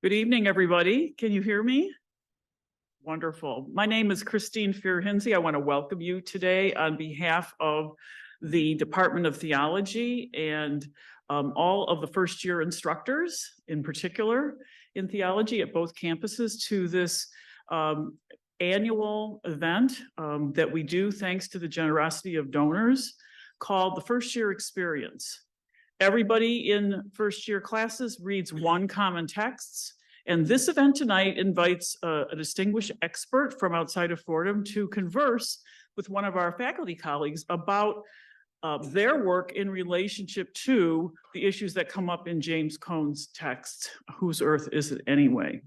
Good evening, everybody. Can you hear me? Wonderful. My name is Christine Fear-Hinsey. I want to welcome you today on behalf of the Department of Theology and all of the first-year instructors, in particular in theology at both campuses, to this annual event that we do thanks to the generosity of donors called the First Year Experience. Everybody in first-year classes reads one common text, and this event tonight invites a distinguished expert from outside of Fordham to converse with one of our faculty colleagues about their work in relationship to the issues that come up in James Cone's text, Whose Earth Is It Anyway?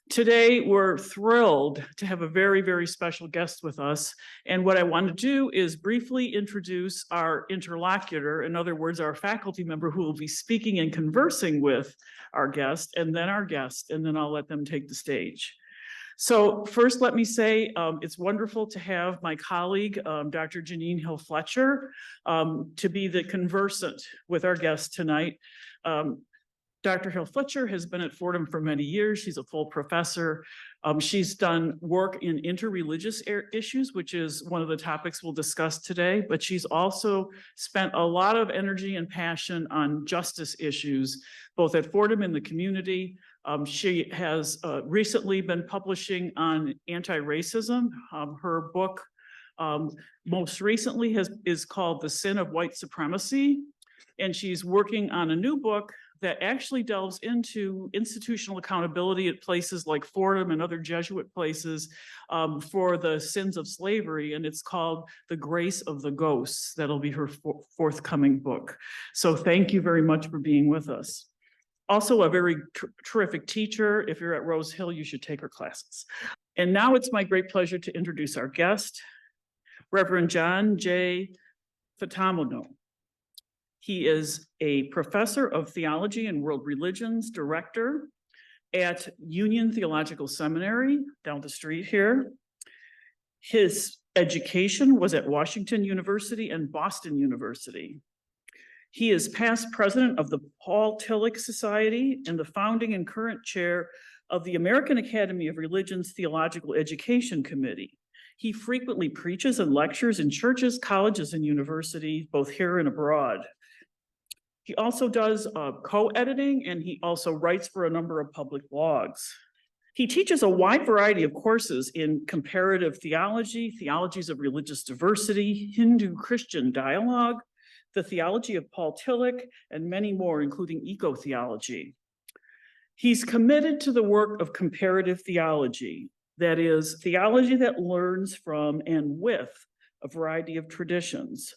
Today, we're thrilled to have a very, very special guest with us. And what I want to do is briefly introduce our interlocutor, in other words, our faculty member who will be speaking and conversing with our guest, and then our guest, and then I'll let them take the stage. So first, let me say it's wonderful to have my colleague, Dr. Jeanine Hill-Fletcher, to be the conversant with our guest tonight. Dr. Hill-Fletcher has been at Fordham for many years. She's a full professor. She's done work in interreligious issues, which is one of the topics we'll discuss today, but she's also spent a lot of energy and passion on justice issues, both at Fordham and the community. She has recently been publishing on anti-racism. Her book most recently is called The Sin of White Supremacy, and she's working on a new book that actually delves into institutional accountability at places like Fordham and other Jesuit places for the sins of slavery, and it's called The Grace of the Ghosts. That'll be her forthcoming book. So thank you very much for being with us. Also a very terrific teacher. If you're at Rose Hill, you should take her classes. And now it's my great pleasure to introduce our guest, Reverend John J. Thatamanil. He is a professor of theology and world religions, director at Union Theological Seminary down the street here. His education was at Washington University and Boston University. He is past president of the Paul Tillich Society and the founding and current chair of the American Academy of Religion's Theological Education Committee. He frequently preaches and lectures in churches, colleges, and universities, both here and abroad. He also does co-editing, and he also writes for a number of public blogs. He teaches a wide variety of courses in comparative theology, theologies of religious diversity, Hindu-Christian dialogue, the theology of Paul Tillich, and many more, including ecotheology. He's committed to the work of comparative theology, that is, theology that learns from and with a variety of traditions.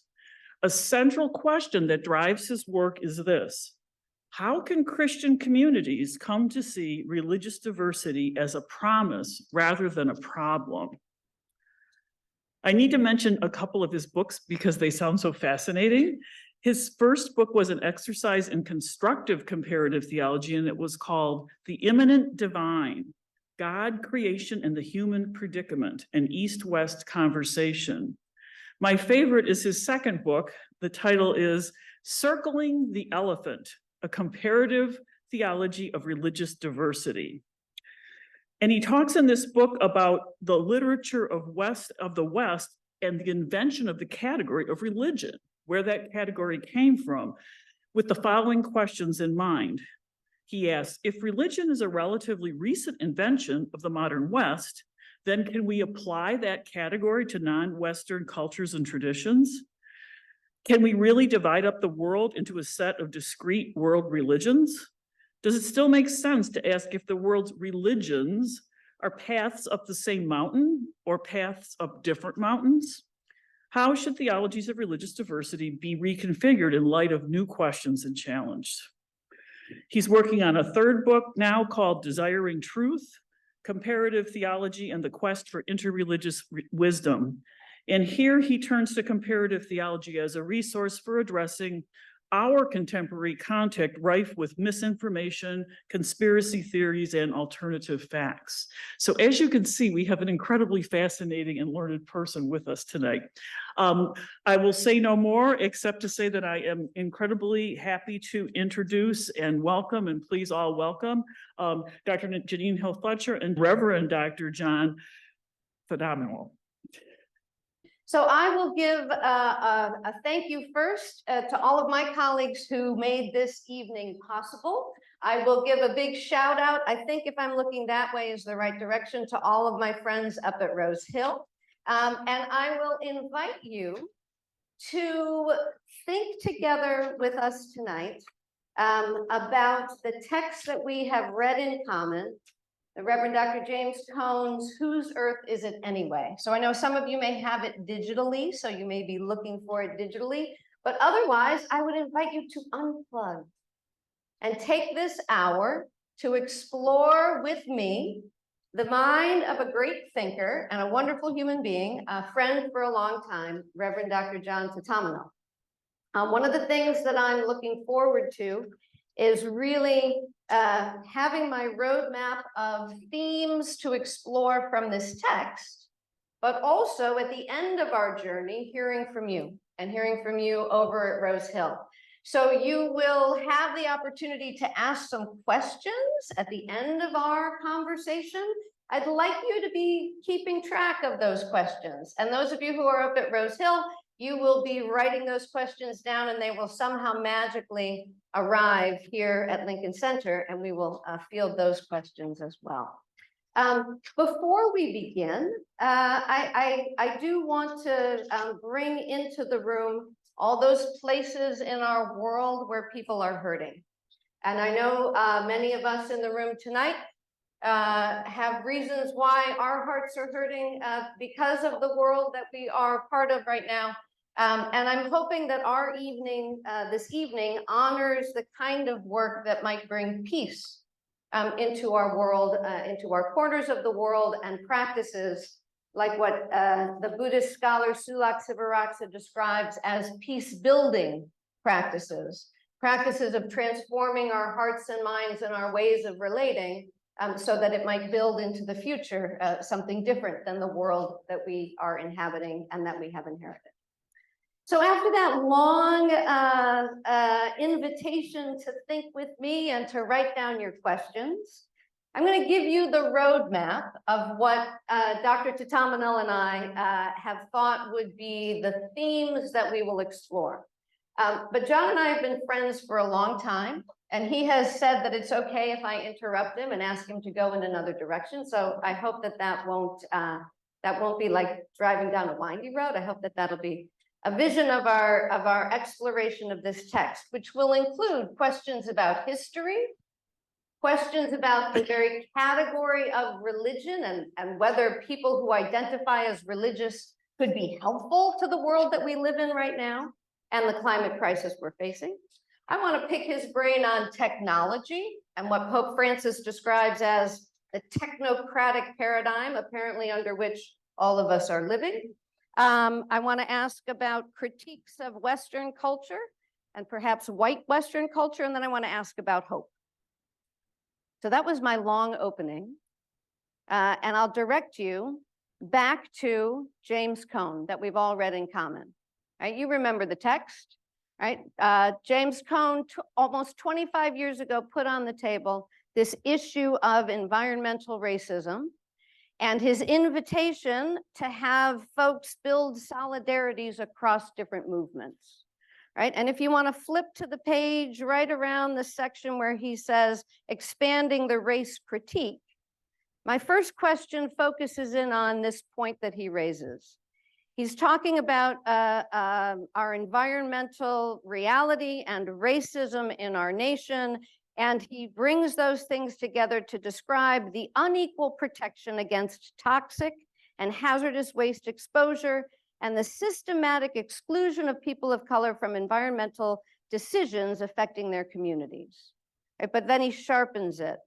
A central question that drives his work is this: how can Christian communities come to see religious diversity as a promise rather than a problem? I need to mention a couple of his books because they sound so fascinating. His first book was an exercise in constructive comparative theology, and it was called The Immanent Divine: God, Creation, and the Human Predicament, an East-West Conversation. My favorite is his second book. The title is Circling the Elephant: A Comparative Theology of Religious Diversity. And he talks in this book about the literature of the West and the invention of the category of religion, where that category came from, with the following questions in mind. He asks, if religion is a relatively recent invention of the modern West, then can we apply that category to non-Western cultures and traditions? Can we really divide up the world into a set of discrete world religions? Does it still make sense to ask if the world's religions are paths up the same mountain or paths up different mountains? How should theologies of religious diversity be reconfigured in light of new questions and challenges? He's working on a third book now called Desiring Truth: Comparative Theology and the Quest for Interreligious Wisdom. And here he turns to comparative theology as a resource for addressing our contemporary context rife with misinformation, conspiracy theories, and alternative facts. So as you can see, we have an incredibly fascinating and learned person with us tonight. I will say no more except to say that I am incredibly happy to introduce and welcome, and please all welcome, Dr. Jeanine Hill-Fletcher and Reverend Dr. John Thatamanil. So I will give a thank you first to all of my colleagues who made this evening possible. I will give a big shout out, I think if I'm looking that way is the right direction, to all of my friends up at Rose Hill. And I will invite you to think together with us tonight about the text that we have read in common, the Reverend Dr. James Cone's Whose Earth Is It Anyway? So I know some of you may have it digitally, so you may be looking for it digitally, but otherwise I would invite you to unplug and take this hour to explore with me the mind of a great thinker and a wonderful human being, a friend for a long time, Reverend Dr. John Thatamanil. One of the things that I'm looking forward to is really having my roadmap of themes to explore from this text, but also at the end of our journey, hearing from you and hearing from you over at Rose Hill. So you will have the opportunity to ask some questions at the end of our conversation. I'd like you to be keeping track of those questions. And those of you who are up at Rose Hill, you will be writing those questions down and they will somehow magically arrive here at Lincoln Center, and we will field those questions as well. Before we begin, I do want to bring into the room all those places in our world where people are hurting. And I know many of us in the room tonight have reasons why our hearts are hurting because of the world that we are part of right now. And I'm hoping that our evening, this evening, honors the kind of work that might bring peace into our world, into our corners of the world, and practices like what the Buddhist scholar Sulak Sivaraksa describes as peace-building practices, practices of transforming our hearts and minds and our ways of relating so that it might build into the future something different than the world that we are inhabiting and that we have inherited. So after that long invitation to think with me and to write down your questions, I'm going to give you the roadmap of what Dr. Thatamanil and I have thought would be the themes that we will explore. But John and I have been friends for a long time, and he has said that it's okay if I interrupt him and ask him to go in another direction. So I hope that that won't be like driving down a windy road. I hope that that'll be a vision of our exploration of this text, which will include questions about history, questions about the very category of religion and whether people who identify as religious could be helpful to the world that we live in right now and the climate crisis we're facing. I want to pick his brain on technology and what Pope Francis describes as the technocratic paradigm, apparently under which all of us are living. I want to ask about critiques of Western culture and perhaps white Western culture, and then I want to ask about hope. So that was my long opening, and I'll direct you back to James Cone that we've all read in common. Right? You remember the text, right? James Cone, almost 25 years ago, put on the table this issue of environmental racism, and his invitation to have folks build solidarities across different movements, right? And if you want to flip to the page right around the section where he says, expanding the race critique, my first question focuses in on this point that he raises. He's talking about our environmental reality and racism in our nation, and he brings those things together to describe the unequal protection against toxic and hazardous waste exposure and the systematic exclusion of people of color from environmental decisions affecting their communities. Right? But then he sharpens it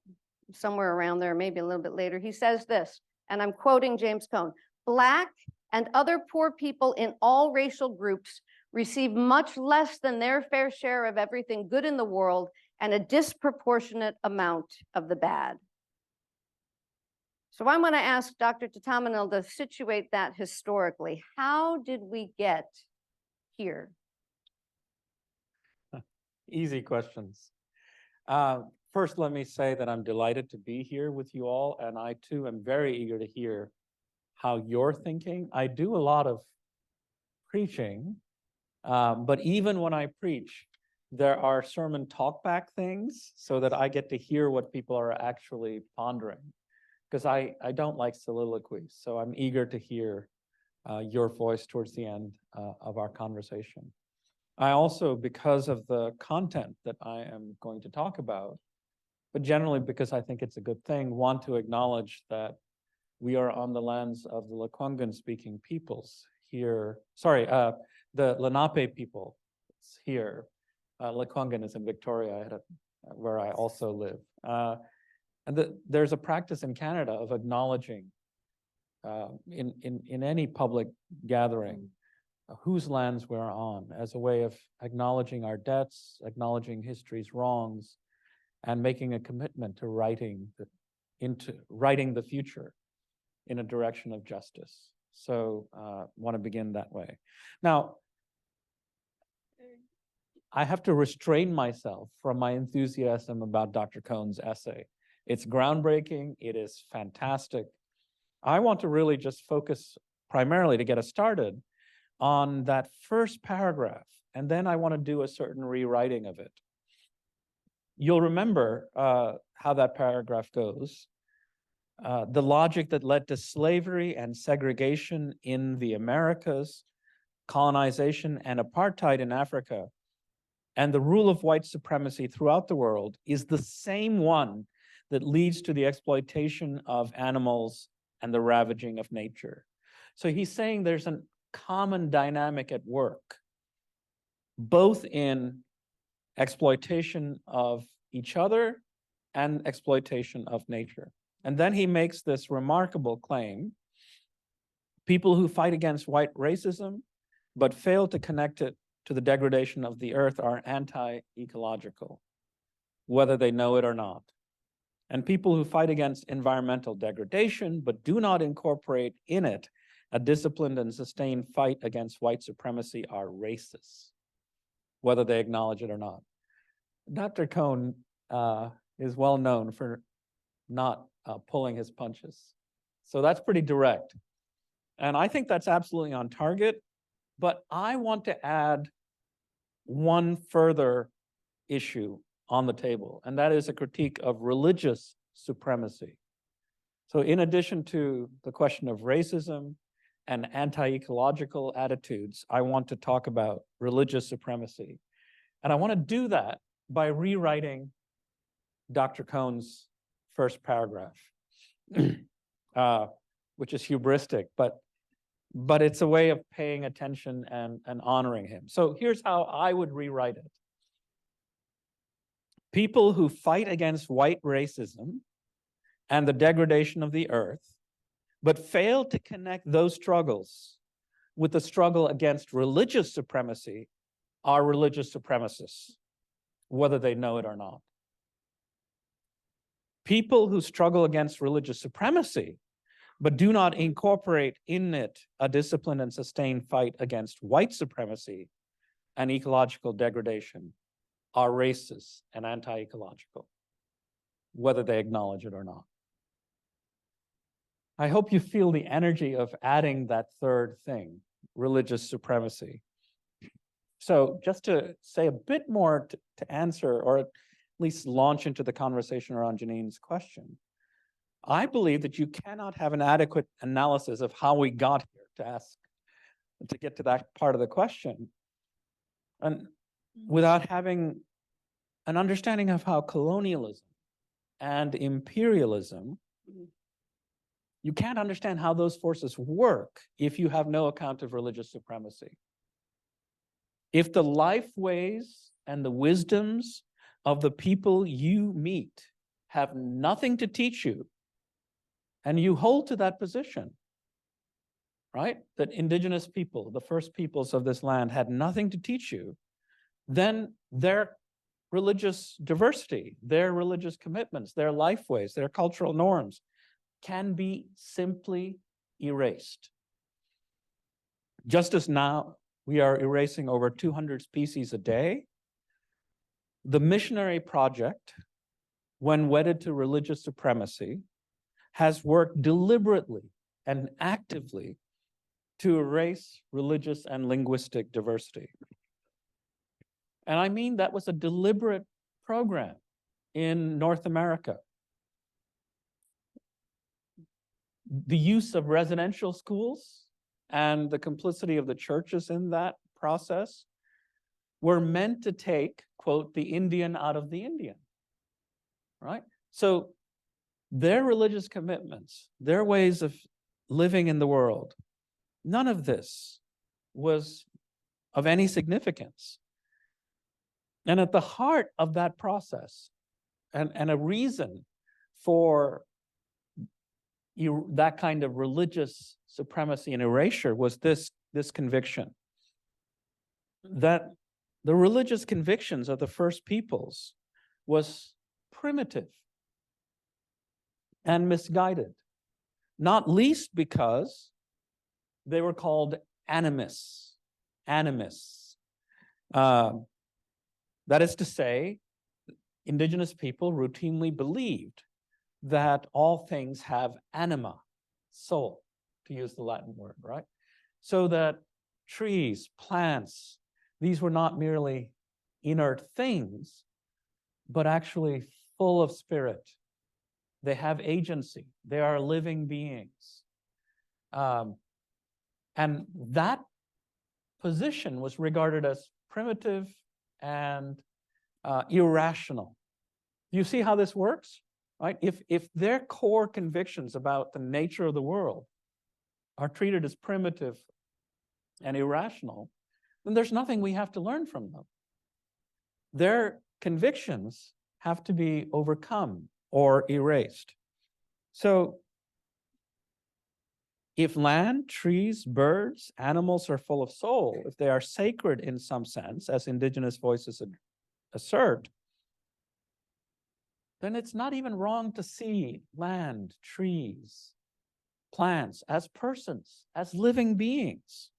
somewhere around there, maybe a little bit later. He says this, and I'm quoting James Cone, Black and other poor people in all racial groups receive much less than their fair share of everything good in the world and a disproportionate amount of the bad. So I'm going to ask Dr. Thatamanil to situate that historically. How did we get here? Easy questions. First, let me say that I'm delighted to be here with you all, and I too am very eager to hear how you're thinking. I do a lot of preaching, but even when I preach, there are sermon talkback things so that I get to hear what people are actually pondering, because I don't like soliloquies, so I'm eager to hear your voice towards the end of our conversation. I also, because of the content that I am going to talk about, but generally because I think it's a good thing, want to acknowledge that we are on the lands of the Lekwungen-speaking peoples here. Sorry, the Lenape people here. Lekwungen is in Victoria, where I also live. And there's a practice in Canada of acknowledging in any public gathering whose lands we're on, as a way of acknowledging our debts, acknowledging history's wrongs, and making a commitment to writing the future in a direction of justice. So want to begin that way. Now, I have to restrain myself from my enthusiasm about Dr. Cohn's essay. It's groundbreaking, it is fantastic. I want to really just focus primarily, to get us started, on that first paragraph, and then I want to do a certain rewriting of it. You'll remember how that paragraph goes. The logic that led to slavery and segregation in the Americas, colonization and apartheid in Africa, and the rule of white supremacy throughout the world is the same one that leads to the exploitation of animals and the ravaging of nature. So he's saying there's a common dynamic at work, both in exploitation of each other and exploitation of nature. And then he makes this remarkable claim: people who fight against white racism but fail to connect it to the degradation of the earth are anti-ecological, whether they know it or not. And people who fight against environmental degradation but do not incorporate in it a disciplined and sustained fight against white supremacy are racists, whether they acknowledge it or not. Dr. Cohn is well known for not pulling his punches. So that's pretty direct. And I think that's absolutely on target, but I want to add one further issue on the table, and that is a critique of religious supremacy. So in addition to the question of racism and anti-ecological attitudes, I want to talk about religious supremacy. And I want to do that by rewriting Dr. Cohn's first paragraph, which is hubristic, but it's a way of paying attention and honoring him. So here's how I would rewrite it. People who fight against white racism and the degradation of the earth, but fail to connect those struggles with the struggle against religious supremacy are religious supremacists, whether they know it or not. People who struggle against religious supremacy, but do not incorporate in it a disciplined and sustained fight against white supremacy and ecological degradation, are racist and anti-ecological, whether they acknowledge it or not. I hope you feel the energy of adding that third thing, religious supremacy. So just to say a bit more to answer, or at least launch into the conversation around Jeanine's question, I believe that you cannot have an adequate analysis of how we got here to get to that part of the question, and without having an understanding of how colonialism and imperialism, you can't understand how those forces work if you have no account of religious supremacy. If the life ways and the wisdoms of the people you meet have nothing to teach you, and you hold to that position, right? That indigenous people, the first peoples of this land, had nothing to teach you, then their religious diversity, their religious commitments, their lifeways, their cultural norms can be simply erased. Just as now we are erasing over 200 species a day, the missionary project, when wedded to religious supremacy, has worked deliberately and actively to erase religious and linguistic diversity. And I mean, that was a deliberate program in North America. The use of residential schools and the complicity of the churches in that process were meant to take, quote, the Indian out of the Indian, right? So their religious commitments, their ways of living in the world, none of this was of any significance. And at the heart of that process, and a reason for that kind of religious supremacy and erasure, was this conviction that the religious convictions of the first peoples was primitive and misguided, not least because they were called animists. That is to say, indigenous people routinely believed that all things have anima, soul, to use the Latin word, right? So that trees, plants, these were not merely inert things, but actually full of spirit. They have agency. They are living beings. And that position was regarded as primitive and irrational. You see how this works, right? If their core convictions about the nature of the world are treated as primitive and irrational, then there's nothing we have to learn from them. Their convictions have to be overcome or erased. So if land, trees, birds, animals are full of soul, if they are sacred in some sense, as indigenous voices assert, then it's not even wrong to see land, trees, plants as persons, as living beings.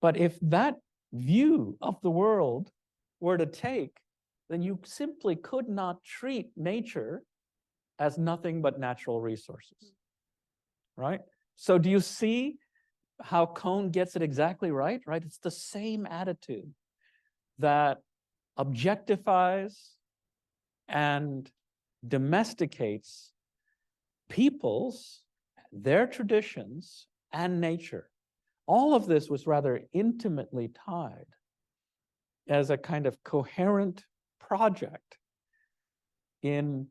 But if that view of the world were to take, then you simply could not treat nature as nothing but natural resources, right? So do you see how Cone gets it exactly right? It's the same attitude that objectifies and domesticates peoples, their traditions, and nature. All of this was rather intimately tied as a kind of coherent project in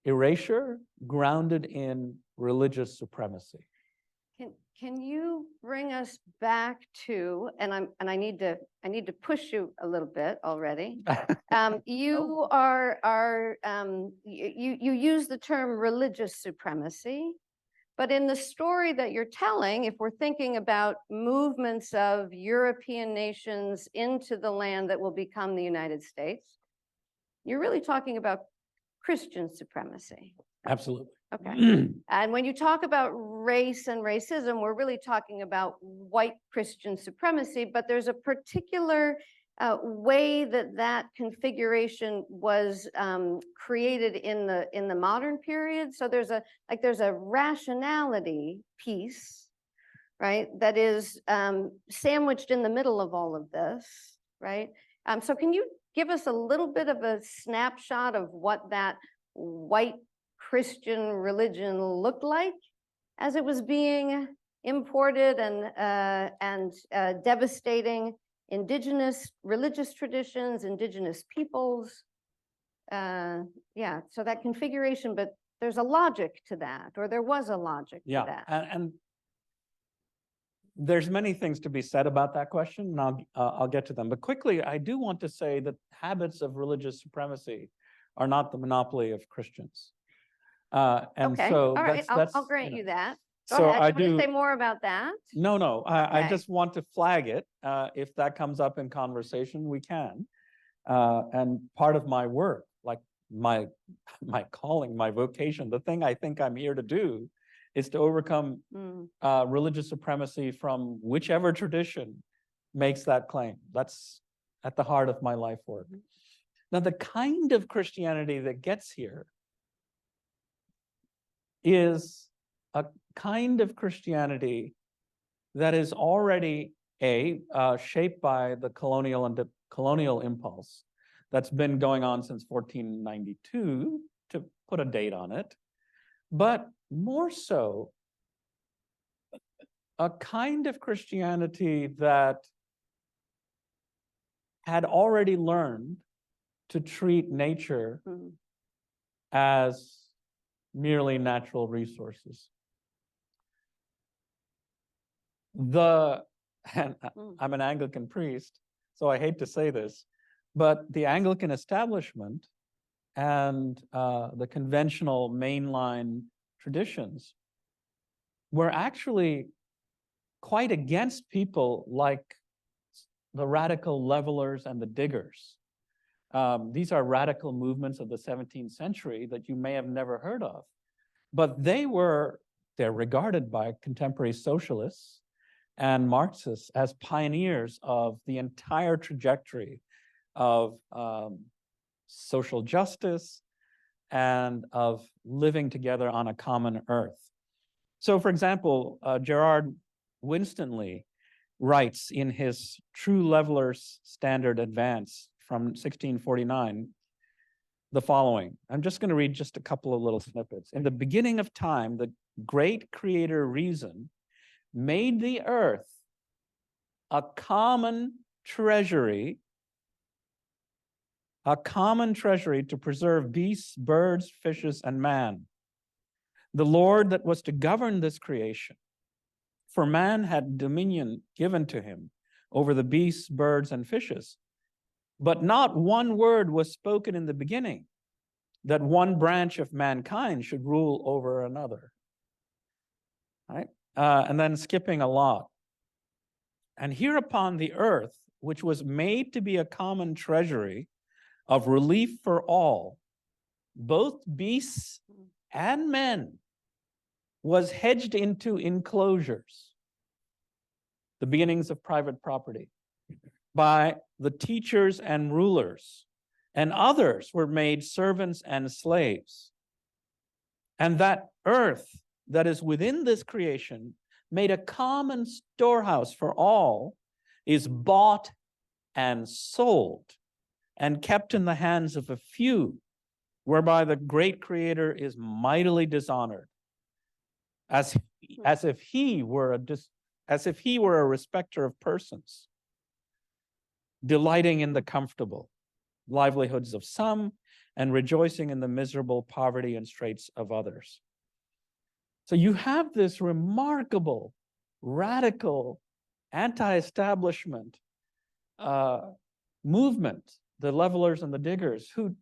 erasure grounded in religious supremacy. Can you bring us back to, and I need to push you a little bit already. You you use the term religious supremacy, but in the story that you're telling, if we're thinking about movements of European nations into the land that will become the United States, you're really talking about Christian supremacy. Absolutely. Okay. And when you talk about race and racism, we're really talking about white Christian supremacy, but there's a particular way that configuration was created in the modern period. So there's a rationality piece, right, that is sandwiched in the middle of all of this, right? So can you give us a little bit of a snapshot of what that white Christian religion looked like as it was being imported and devastating indigenous religious traditions, indigenous peoples? Yeah, so that configuration, but there's a logic to that, or there was a logic to that. And there's many things to be said about that question, and I'll get to them. But quickly, I do want to say that habits of religious supremacy are not the monopoly of Christians. And okay, so all right, that's I'll grant you that. Go So ahead. I You want do. to say more about that? No, I Okay. just want to flag it. If that comes up in conversation, we can. And part of my work, like my calling, my vocation, the thing I think I'm here to do is to overcome religious supremacy from whichever tradition makes that claim. That's at the heart of my life work. Now, the kind of Christianity that gets here is a kind of Christianity that is already shaped by the colonial impulse that's been going on since 1492, to put a date on it, but more so a kind of Christianity that had already learned to treat nature as merely natural resources. And I'm an Anglican priest, so I hate to say this, but the Anglican establishment and the conventional mainline traditions were actually quite against people like the radical levelers and the diggers. These are radical movements of the 17th century that you may have never heard of, but they're regarded by contemporary socialists and Marxists as pioneers of the entire trajectory of social justice and of living together on a common earth. So, for example, Gerard Winstanley writes in his True Levelers Standard Advance from 1649 the following. I'm just going to read just a couple of little snippets. In the beginning of time, the great creator reason made the earth a common treasury to preserve beasts, birds, fishes, and man. The Lord that was to govern this creation, for man had dominion given to him over the beasts, birds, and fishes. But not one word was spoken in the beginning that one branch of mankind should rule over another. Right? And then skipping a lot. And hereupon the earth, which was made to be a common treasury of relief for all, both beasts and men, was hedged into enclosures, the beginnings of private property, by the teachers and rulers, and others were made servants and slaves. And that earth that is within this creation, made a common storehouse for all, is bought and sold and kept in the hands of a few, whereby the great creator is mightily dishonored, as if he were a respecter of persons, delighting in the comfortable livelihoods of some and rejoicing in the miserable poverty and straits of others. So you have this remarkable, radical, anti-establishment movement, the levelers and the diggers, who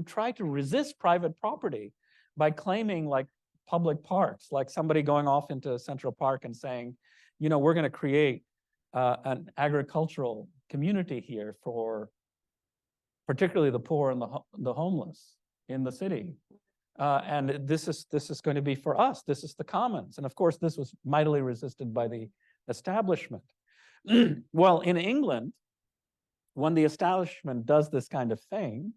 try to resist private property by claiming, like, public parks, like somebody going off into Central Park and saying, you know, we're going to create an agricultural community here for particularly the poor and the homeless in the city. And this is going to be for us. This is the commons. And of course, this was mightily resisted by the establishment. Well, in England, when the establishment does this kind of thing,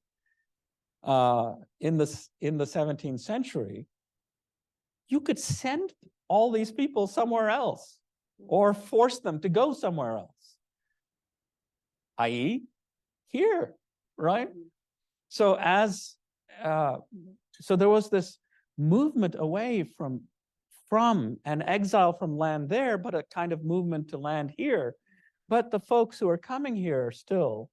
in the 17th century, you could send all these people somewhere else or force them to go somewhere else, i.e., here, right? So so there was this movement away from an exile from land there, but a kind of movement to land here. But the folks who are coming here still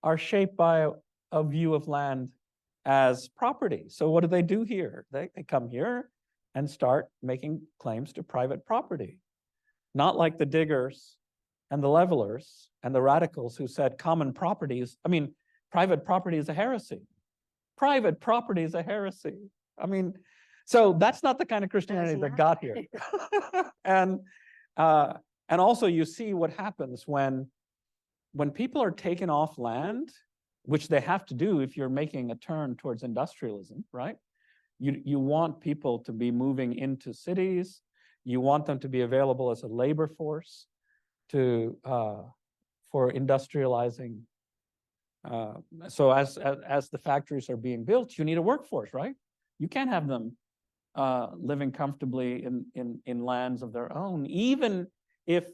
are shaped by a view of land as property. So what do they do here? They come here and start making claims to private property. Not like the diggers and the levelers and the radicals who said private property is a heresy. Private property is a heresy. I mean, So that's not the kind of Christianity that got here. And also you see what happens when people are taken off land, which they have to do if you're making a turn towards industrialism, right? You want people to be moving into cities. You want them to be available as a labor force for industrializing. So as the factories are being built, you need a workforce, right? You can't have them living comfortably in lands of their own, even if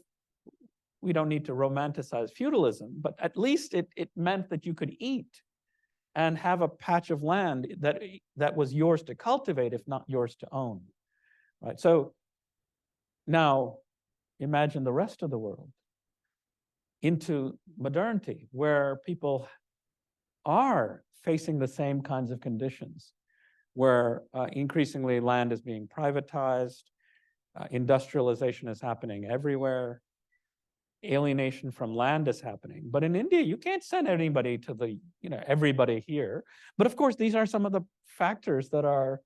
we don't need to romanticize feudalism, but at least it meant that you could eat and have a patch of land that was yours to cultivate, if not yours to own, right? So now imagine the rest of the world into modernity, where people are facing the same kinds of conditions, where increasingly land is being privatized, industrialization is happening everywhere, alienation from land is happening. But in India, you can't send anybody to everybody here. But of course, these are some of the factors that are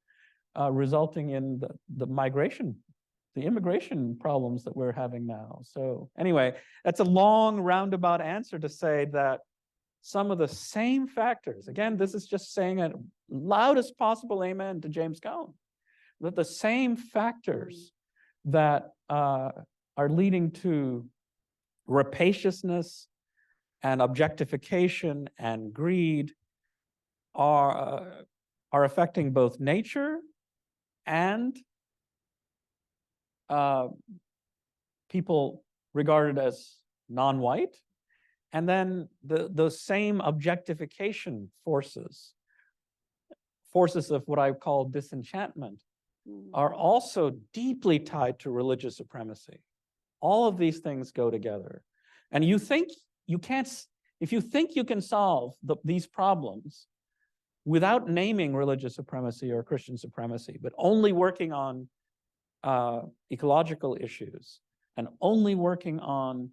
resulting in the migration, the immigration problems that we're having now. So anyway, that's a long roundabout answer to say that some of the same factors, again, this is just saying a loudest possible amen to James Cone, that the same factors that are leading to rapaciousness and objectification and greed are affecting both nature and people regarded as non-white. And then those same objectification forces of what I call disenchantment, are also deeply tied to religious supremacy. All of these things go together. And you think you can't, if you think you can solve these problems without naming religious supremacy or Christian supremacy, but only working on ecological issues and only working on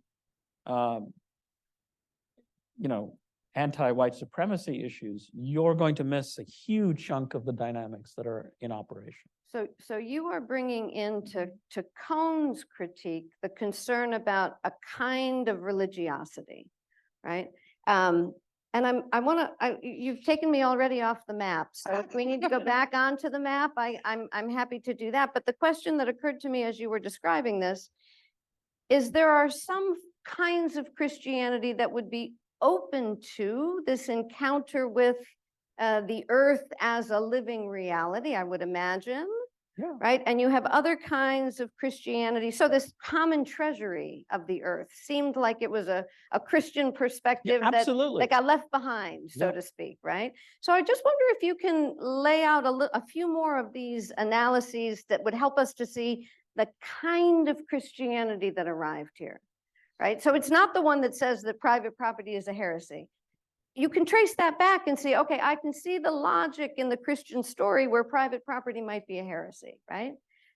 anti-white supremacy issues, you're going to miss a huge chunk of the dynamics that are in operation. So you are bringing into Cone's critique the concern about a kind of religiosity, right? And you've taken me already off the map. So if we need to go back onto the map, I'm happy to do that. But the question that occurred to me as you were describing this is there are some kinds of Christianity that would be open to this encounter with the earth as a living reality, I would imagine. Yeah. Right? And you have other kinds of Christianity. So this common treasury of the earth seemed like it was a Christian perspective that got left behind, so to speak, right? So I just wonder if you can lay out a few more of these analyses that would help us to see the kind of Christianity that arrived here, right? So it's not the one that says that private property is a heresy. You can trace that back and say, okay, I can see the logic in the Christian story where private property might be a heresy, right?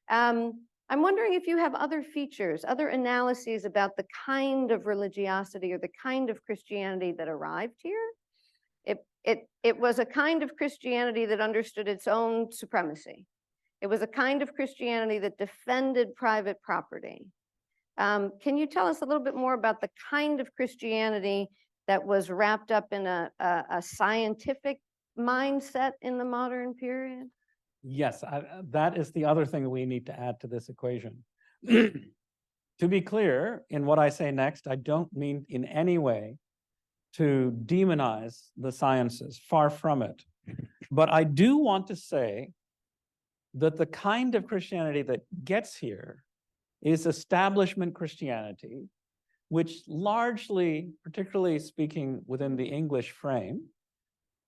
I'm wondering if you have other features, other analyses about the kind of religiosity or the kind of Christianity that arrived here. It was a kind of Christianity that understood its own supremacy. It was a kind of Christianity that defended private property. Can you tell us a little bit more about the kind of Christianity that was wrapped up in a scientific mindset in the modern period? Yes, that is the other thing that we need to add to this equation. To be clear, in what I say next, I don't mean in any way to demonize the sciences, far from it. But I do want to say that the kind of Christianity that gets here is establishment Christianity, which largely, particularly speaking within the English frame,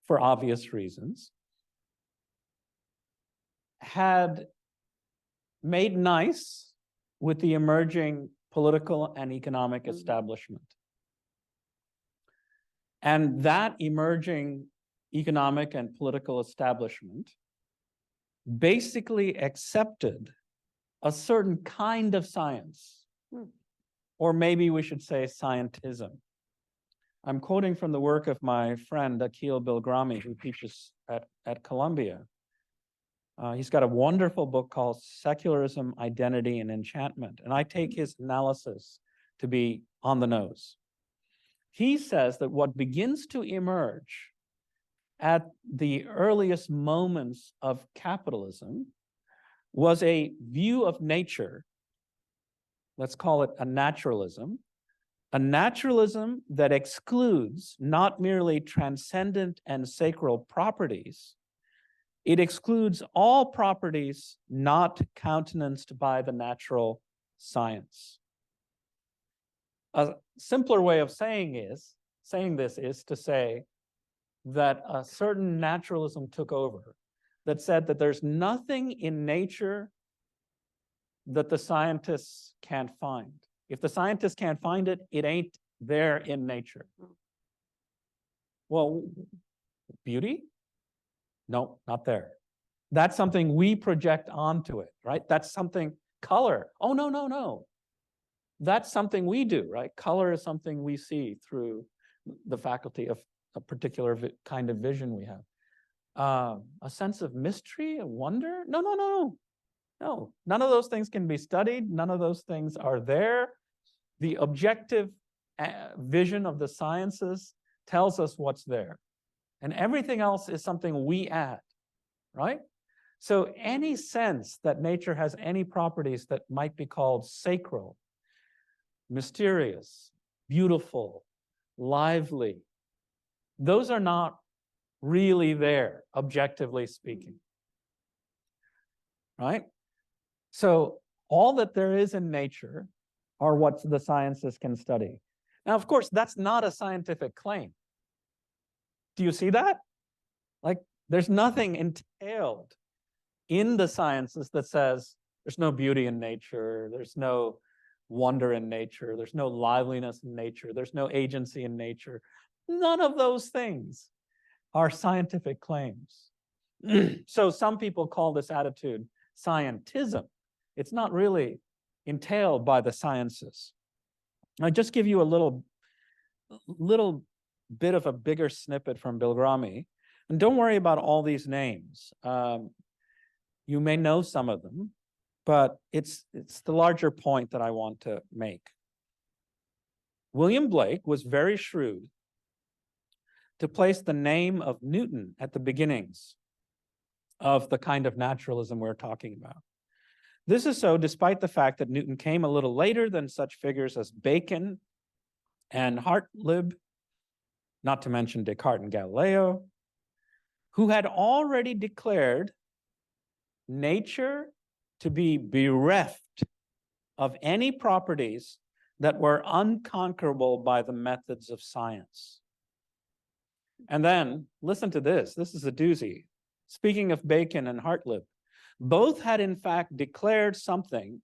for obvious reasons, had made nice with the emerging political and economic establishment. And that emerging economic and political establishment basically accepted a certain kind of science. Or maybe we should say scientism. I'm quoting from the work of my friend Akhil Bilgrami, who teaches at Columbia. He's got a wonderful book called Secularism, Identity, and Enchantment. And I take his analysis to be on the nose. He says that what begins to emerge at the earliest moments of capitalism was a view of nature, let's call it a naturalism that excludes not merely transcendent and sacral properties, it excludes all properties not countenanced by the natural science. A simpler way of saying this is to say that a certain naturalism took over that said that there's nothing in nature that the scientists can't find. If the scientists can't find it, it ain't there in nature. Well, beauty? No, not there. That's something we project onto it, right? That's something, color. Oh, no. That's something we do, right? Color is something we see through the faculty of a particular kind of vision we have. A sense of mystery, a wonder? No. None of those things can be studied. None of those things are there. The objective vision of the sciences tells us what's there. And everything else is something we add, right? So any sense that nature has any properties that might be called sacral, mysterious, beautiful, lively, those are not really there, objectively speaking, right? So all that there is in nature are what the sciences can study. Now, of course, that's not a scientific claim. Do you see that? Like, there's nothing entailed in the sciences that says there's no beauty in nature, there's no wonder in nature, there's no liveliness in nature, there's no agency in nature. None of those things are scientific claims. So some people call this attitude scientism. It's not really entailed by the sciences. I'll just give you a little bit of a bigger snippet from Bilgrami. And don't worry about all these names. You may know some of them, but it's the larger point that I want to make. William Blake was very shrewd to place the name of Newton at the beginnings of the kind of naturalism we're talking about. This is so despite the fact that Newton came a little later than such figures as Bacon and Hartlib, not to mention Descartes and Galileo, who had already declared nature to be bereft of any properties that were unconquerable by the methods of science. And then, listen to this. This is a doozy. Speaking of Bacon and Hartlib, both had in fact declared something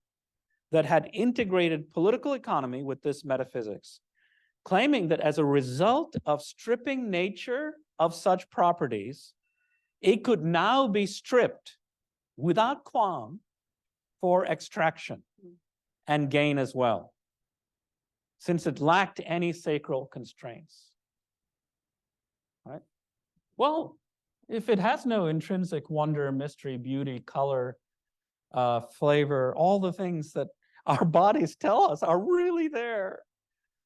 that had integrated political economy with this metaphysics, claiming that as a result of stripping nature of such properties, it could now be stripped without qualm for extraction and gain as well, since it lacked any sacral constraints. Right? Well, if it has no intrinsic wonder, mystery, beauty, color, flavor, all the things that our bodies tell us are really there,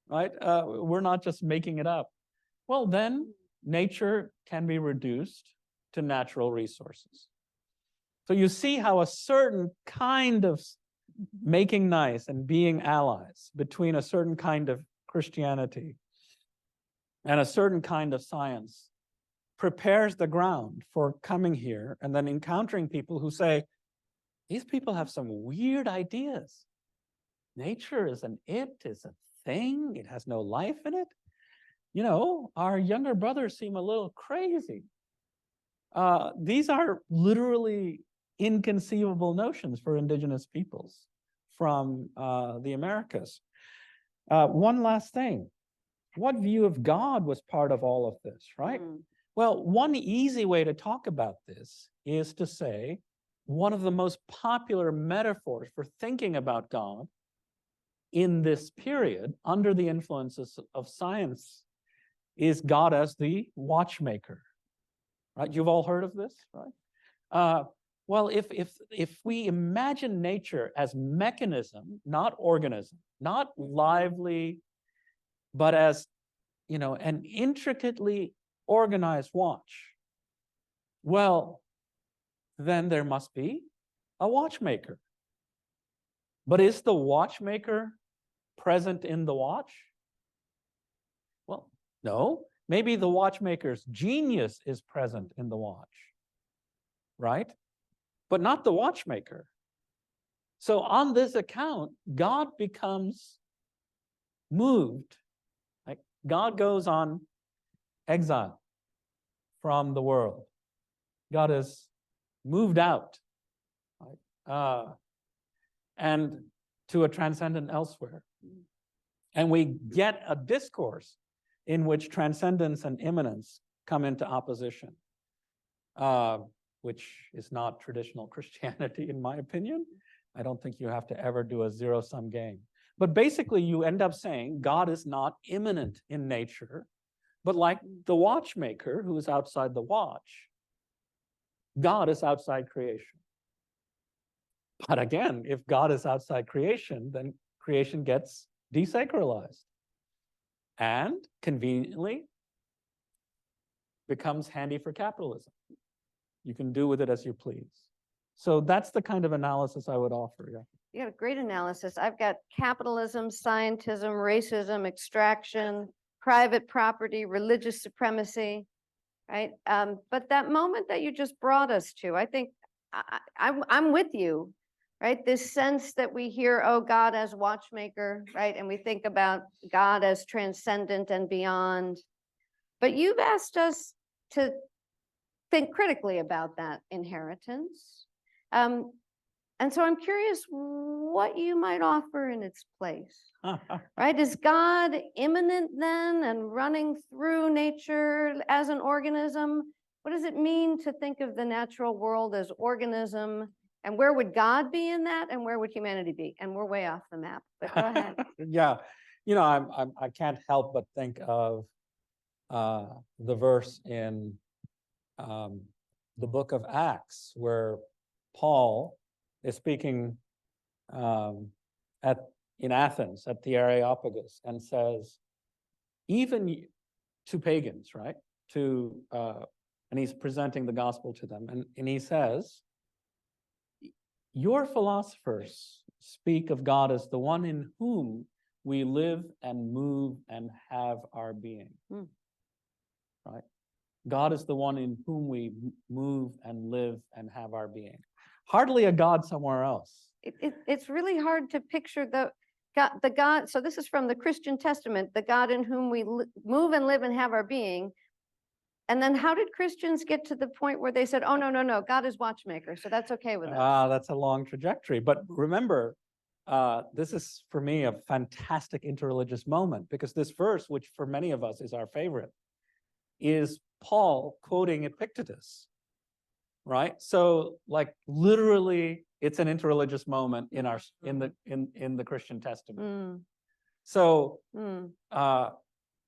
right? We're not just making it up. Well, then nature can be reduced to natural resources. So you see how a certain kind of making nice and being allies between a certain kind of Christianity and a certain kind of science prepares the ground for coming here and then encountering people who say, these people have some weird ideas. Nature is is a thing. It has no life in it. You know, our younger brothers seem a little crazy. These are literally inconceivable notions for indigenous peoples from the Americas. One last thing. What view of God was part of all of this, right? Well, one easy way to talk about this is to say one of the most popular metaphors for thinking about God in this period, under the influences of science, is God as the watchmaker, right? You've all heard of this, right? Well, if we imagine nature as mechanism, not organism, not lively, but as, you know, an intricately organized watch, well, then there must be a watchmaker. But is the watchmaker present in the watch? Well, no. Maybe the watchmaker's genius is present in the watch, right? But not the watchmaker. So on this account, God becomes moved. Like God goes on exile from the world. God is moved out, right? And to a transcendent elsewhere. And we get a discourse in which transcendence and immanence come into opposition, which is not traditional Christianity, in my opinion. I don't think you have to ever do a zero-sum game. But basically, you end up saying God is not immanent in nature, but like the watchmaker who is outside the watch, God is outside creation. But again, if God is outside creation, then creation gets desacralized and conveniently becomes handy for capitalism. You can do with it as you please. So that's the kind of analysis I would offer. Yeah. You got a great analysis. I've got capitalism, scientism, racism, extraction, private property, religious supremacy, right? But that moment that you just brought us to, I think I'm with you, right? This sense that we hear, oh, God as watchmaker, right? And we think about God as transcendent and beyond. But you've asked us to think critically about that inheritance. And so I'm curious what you might offer in its place, right? Is God immanent then and running through nature as an organism? What does it mean to think of the natural world as organism? And where would God be in that? And where would humanity be? And we're way off the map, but go ahead. Yeah, you know, I can't help but think of the verse in the book of Acts where Paul is speaking in Athens at the Areopagus and says, even to pagans, right? And he's presenting the gospel to them. And he says, your philosophers speak of God as the one in whom we live and move and have our being, right? God is the one in whom we move and live and have our being. Hardly a God somewhere else. It's really hard to picture the God. So this is from the Christian Testament, the God in whom we move and live and have our being. And then how did Christians get to the point where they said, oh, no, God is watchmaker, so that's okay with us? That's a long trajectory. But remember, this is, for me, a fantastic interreligious moment, because this verse, which for many of us is our favorite, is Paul quoting Epictetus, right? So, like, literally, it's an interreligious moment in the Christian Testament. So,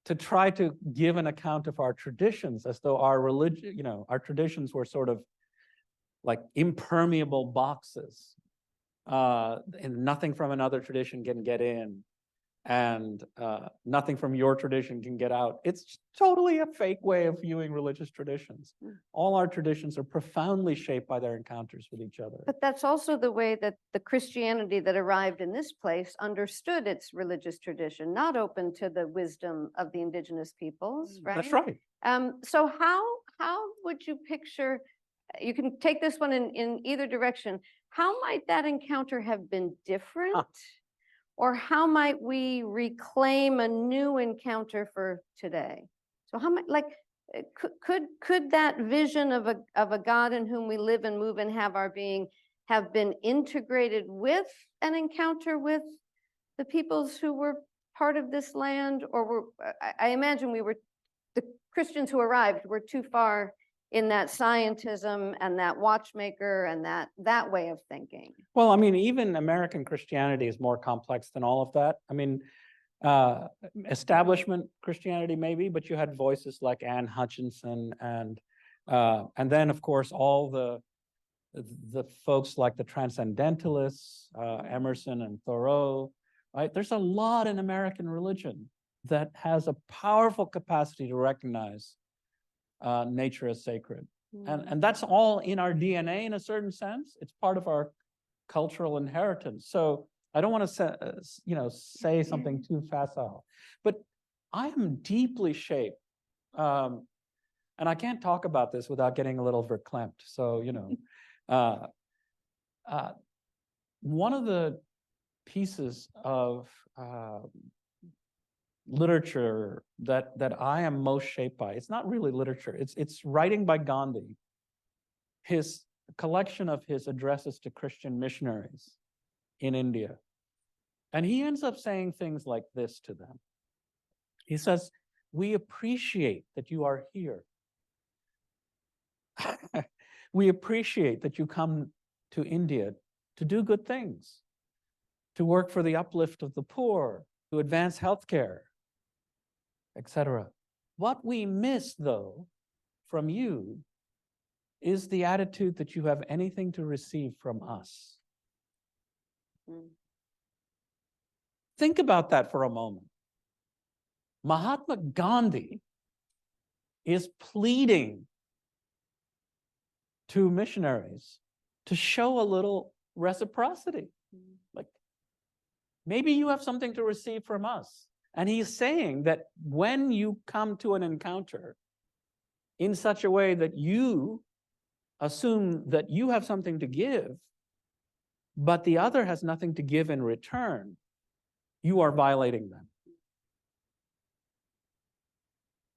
to try to give an account of our traditions as though our religion, our traditions were sort of like impermeable boxes, and nothing from another tradition can get in, and nothing from your tradition can get out. It's totally a fake way of viewing religious traditions. All our traditions are profoundly shaped by their encounters with each other. But that's also the way that the Christianity that arrived in this place understood its religious tradition, not open to the wisdom of the indigenous peoples, right? That's right. So how would you picture, you can take this one in either direction, how might that encounter have been different? Or how might we reclaim a new encounter for today? So how might, like, could that vision of a God in whom we live and move and have our being have been integrated with an encounter with the peoples who were part of this land? Or I imagine the Christians who arrived were too far in that scientism and that watchmaker and that way of thinking. Well, I mean, even American Christianity is more complex than all of that. I mean, establishment Christianity maybe, but you had voices like Anne Hutchinson and then, of course, all the the folks like the transcendentalists, Emerson and Thoreau, right? There's a lot in American religion that has a powerful capacity to recognize nature as sacred. And that's all in our DNA in a certain sense. It's part of our cultural inheritance. So I don't want to say something too facile, but I am deeply shaped. And I can't talk about this without getting a little verklempt. So, one of the pieces of literature that I am most shaped by, it's not really literature, it's writing by Gandhi, his collection of his addresses to Christian missionaries in India. And he ends up saying things like this to them. He says, "We appreciate that you are here. We appreciate that you come to India to do good things, to work for the uplift of the poor, to advance healthcare, etc. What we miss, though, from you is the attitude that you have anything to receive from us." Think about that for a moment. Mahatma Gandhi is pleading to missionaries to show a little reciprocity. Like, maybe you have something to receive from us. And he's saying that when you come to an encounter in such a way that you assume that you have something to give, but the other has nothing to give in return, you are violating them.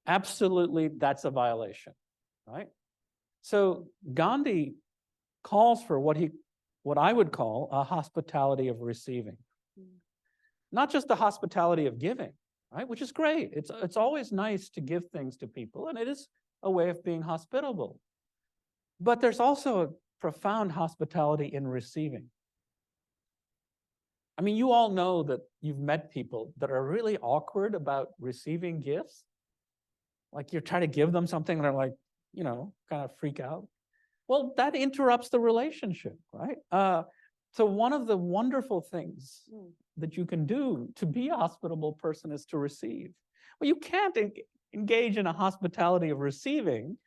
Absolutely, that's a violation, right? So Gandhi calls for what I would call a hospitality of receiving. Not just the hospitality of giving, right? Which is great. It's always nice to give things to people, and it is a way of being hospitable. But there's also a profound hospitality in receiving. I mean, you all know that you've met people that are really awkward about receiving gifts. Like you're trying to give them something and they're like, kind of freak out. Well, that interrupts the relationship, right? So one of the wonderful things that you can do to be a hospitable person is to receive. Well, you can't engage in a hospitality of receiving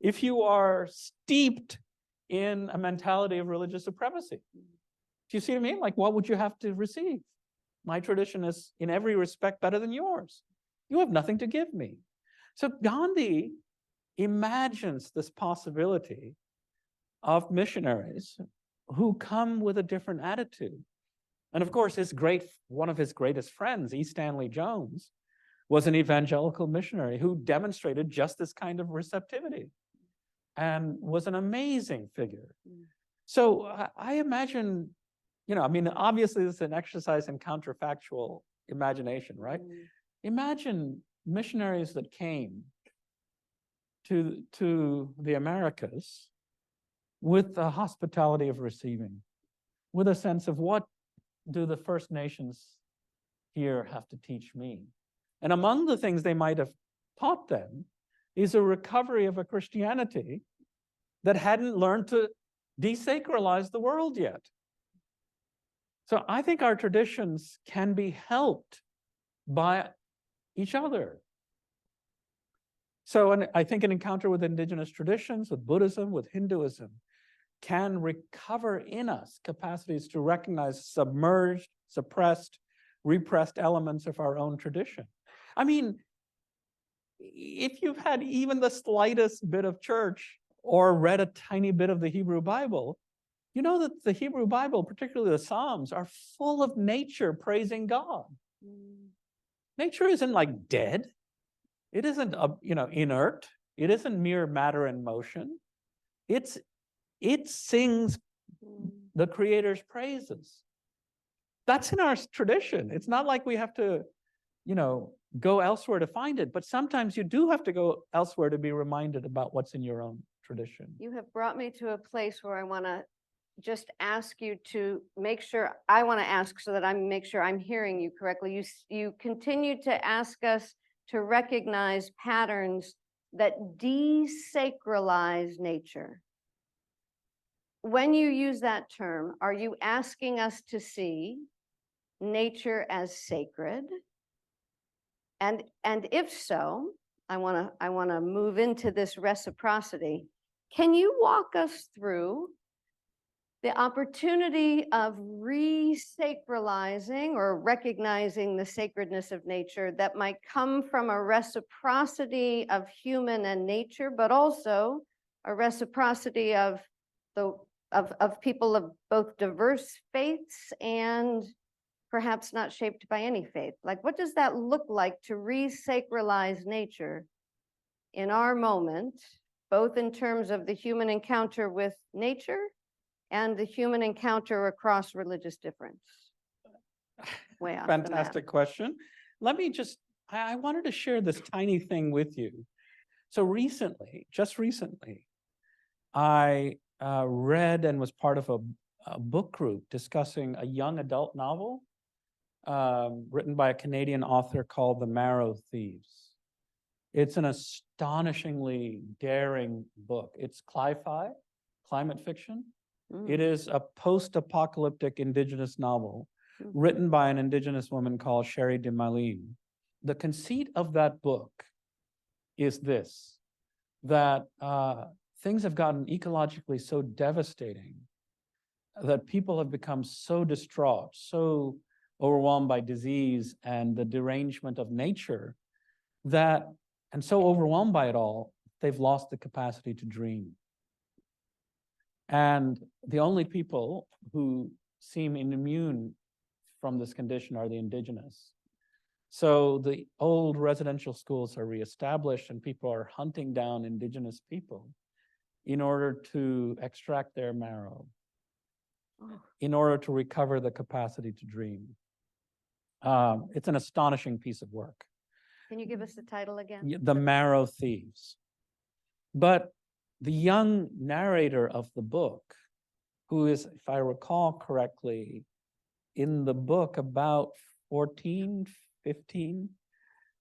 if you are steeped in a mentality of religious supremacy. Do you see what I mean? Like, what would you have to receive? My tradition is in every respect better than yours. You have nothing to give me. So Gandhi imagines this possibility of missionaries who come with a different attitude. And of course, one of his greatest friends, E. Stanley Jones, was an evangelical missionary who demonstrated just this kind of receptivity and was an amazing figure. So I imagine, obviously this is an exercise in counterfactual imagination, right? Imagine missionaries that came to the Americas with the hospitality of receiving, with a sense of what do the First Nations here have to teach me? And among the things they might have taught them is a recovery of a Christianity that hadn't learned to desacralize the world yet. So I think our traditions can be helped by each other. So I think an encounter with indigenous traditions, with Buddhism, with Hinduism, can recover in us capacities to recognize submerged, suppressed, repressed elements of our own tradition. I mean, if you've had even the slightest bit of church or read a tiny bit of the Hebrew Bible, you know that the Hebrew Bible, particularly the Psalms, are full of nature praising God. Nature isn't like dead. It isn't, inert. It isn't mere matter in motion. It sings the Creator's praises. That's in our tradition. It's not like we have to, go elsewhere to find it, but sometimes you do have to go elsewhere to be reminded about what's in your own tradition. You have brought me to a place where I want to just ask you to make sure, I want to ask so that I make sure I'm hearing you correctly. You continue to ask us to recognize patterns that desacralize nature. when you use that term, are you asking us to see nature as sacred? And if so, I want to move into this reciprocity. Can you walk us through the opportunity of resacralizing or recognizing the sacredness of nature that might come from a reciprocity of human and nature, but also a reciprocity of people of both diverse faiths and perhaps not shaped by any faith? Like, what does that look like to resacralize nature in our moment, both in terms of the human encounter with nature and the human encounter across religious difference? Way off the map. Fantastic question. Let me just, I wanted to share this tiny thing with you. So recently, just recently, I read and was part of a book group discussing a young adult novel written by a Canadian author called The Marrow Thieves. It's an astonishingly daring book. It's cli-fi, climate fiction. It is a post-apocalyptic indigenous novel written by an indigenous woman called Sherry DeMaline. The conceit of that book is this, that things have gotten ecologically so devastating that people have become so distraught, so overwhelmed by disease and the derangement of nature, that, and so overwhelmed by it all, they've lost the capacity to dream. And the only people who seem immune from this condition are the indigenous. So the old residential schools are reestablished and people are hunting down indigenous people in order to extract their marrow, in order to recover the capacity to dream. It's an astonishing piece of work. Can you give us the title again? The Marrow Thieves. But the young narrator of the book, who is, if I recall correctly, in the book about 14, 15,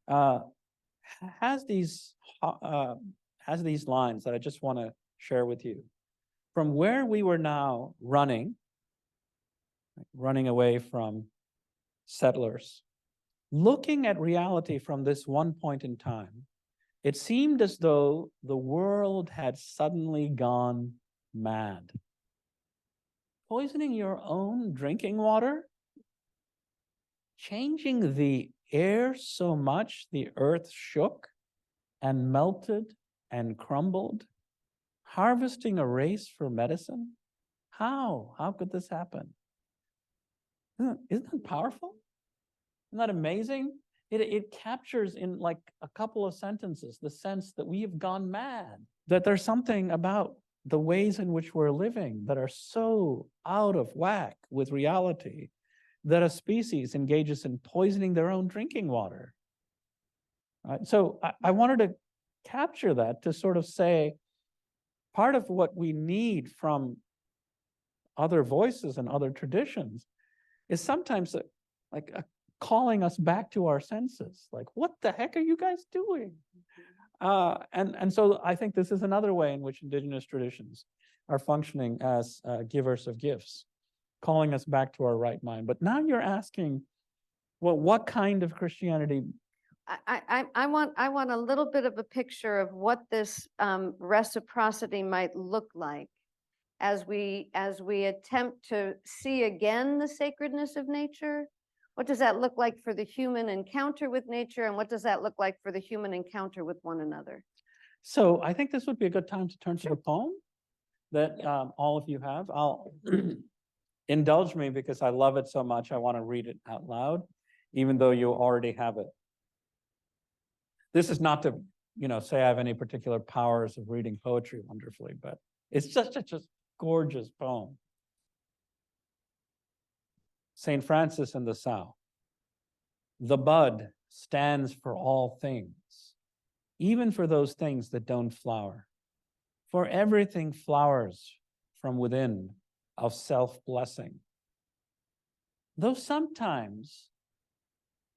has these lines that I just want to share with you. From where we were now running away from settlers, looking at reality from this one point in time, it seemed as though the world had suddenly gone mad. Poisoning your own drinking water? Changing the air so much the earth shook and melted and crumbled? Harvesting a race for medicine? How? How could this happen? Isn't that powerful? Isn't that amazing? It captures in like a couple of sentences the sense that we have gone mad, that there's something about the ways in which we're living that are so out of whack with reality that a species engages in poisoning their own drinking water. Right? So I wanted to capture that to sort of say, part of what we need from other voices and other traditions is sometimes calling us back to our senses. Like, what the heck are you guys doing? And so I think this is another way in which indigenous traditions are functioning as givers of gifts, calling us back to our right mind. But now you're asking, well, what kind of Christianity? I want a little bit of a picture of what this reciprocity might look like as we attempt to see again the sacredness of nature. What does that look like for the human encounter with nature, and what does that look like for the human encounter with one another? So I think this would be a good time to turn to the poem that all of you have. I'll indulge me because I love it so much. I want to read it out loud, even though you already have it. This is not to, say I have any particular powers of reading poetry wonderfully, but it's just a gorgeous poem. St. Francis and the Sow. The bud stands for all things, even for those things that don't flower. For everything flowers from within of self-blessing. Though sometimes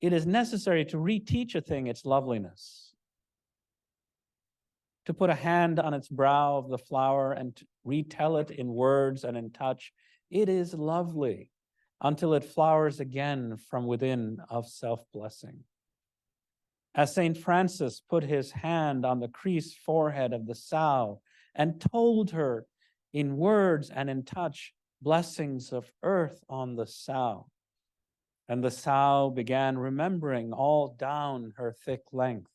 it is necessary to reteach a thing its loveliness, to put a hand on its brow of the flower and to retell it in words and in touch. It is lovely until it flowers again from within of self-blessing. As St. Francis put his hand on the creased forehead of the sow and told her in words and in touch blessings of earth on the sow. And the sow began remembering all down her thick length,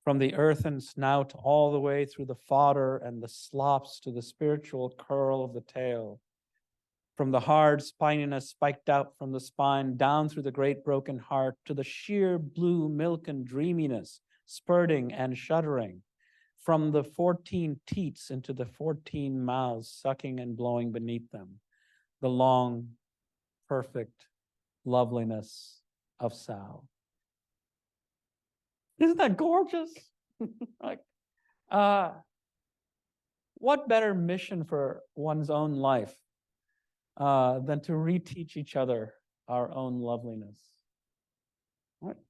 from the earthen snout all the way through the fodder and the slops to the spiritual curl of the tail, from the hard spininess spiked out from the spine down through the great broken heart to the sheer blue milk and dreaminess, spurting and shuddering, from the 14 teats into the 14 mouths sucking and blowing beneath them, the long, perfect loveliness of sow. Isn't that gorgeous? Like, what better mission for one's own life than to reteach each other our own loveliness?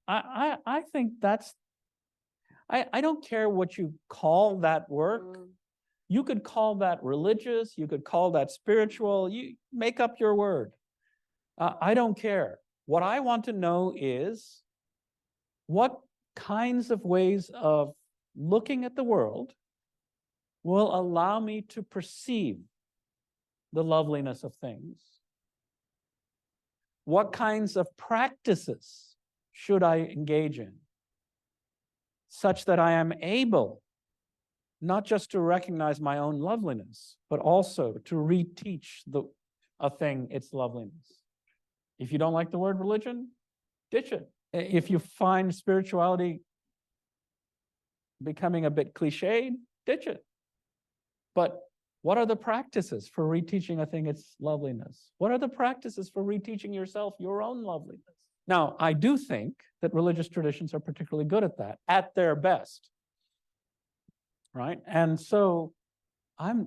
I think that's, I don't care what you call that work. You could call that religious, you could call that spiritual, you make up your word. I don't care. What I want to know is what kinds of ways of looking at the world will allow me to perceive the loveliness of things. What kinds of practices should I engage in such that I am able not just to recognize my own loveliness, but also to reteach a thing its loveliness? If you don't like the word religion, ditch it. If you find spirituality becoming a bit cliched, ditch it. But what are the practices for reteaching a thing its loveliness? What are the practices for reteaching yourself your own loveliness? Now, I do think that religious traditions are particularly good at that, at their best, right? And so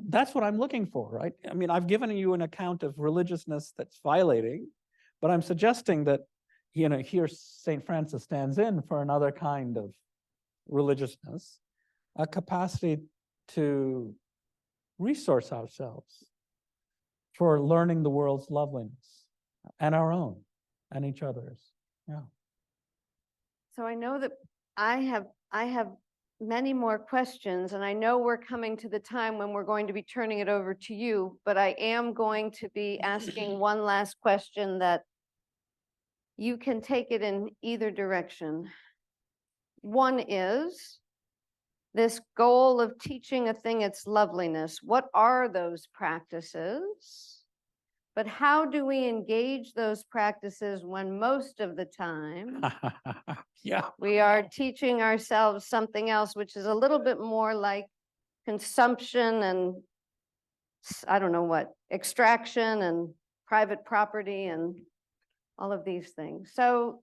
that's what I'm looking for, right? I mean, I've given you an account of religiousness that's violating, but I'm suggesting that, you know, here St. Francis stands in for another kind of religiousness, a capacity to resource ourselves for learning the world's loveliness and our own and each other's. Yeah. So I know that I have many more questions, and I know we're coming to the time when we're going to be turning it over to you, but I am going to be asking one last question that you can take it in either direction. One is this goal of teaching a thing its loveliness. What are those practices? But how do we engage those practices when most of the time Yeah. we are teaching ourselves something else, which is a little bit more like consumption and I don't know what, extraction and private property and all of these things. So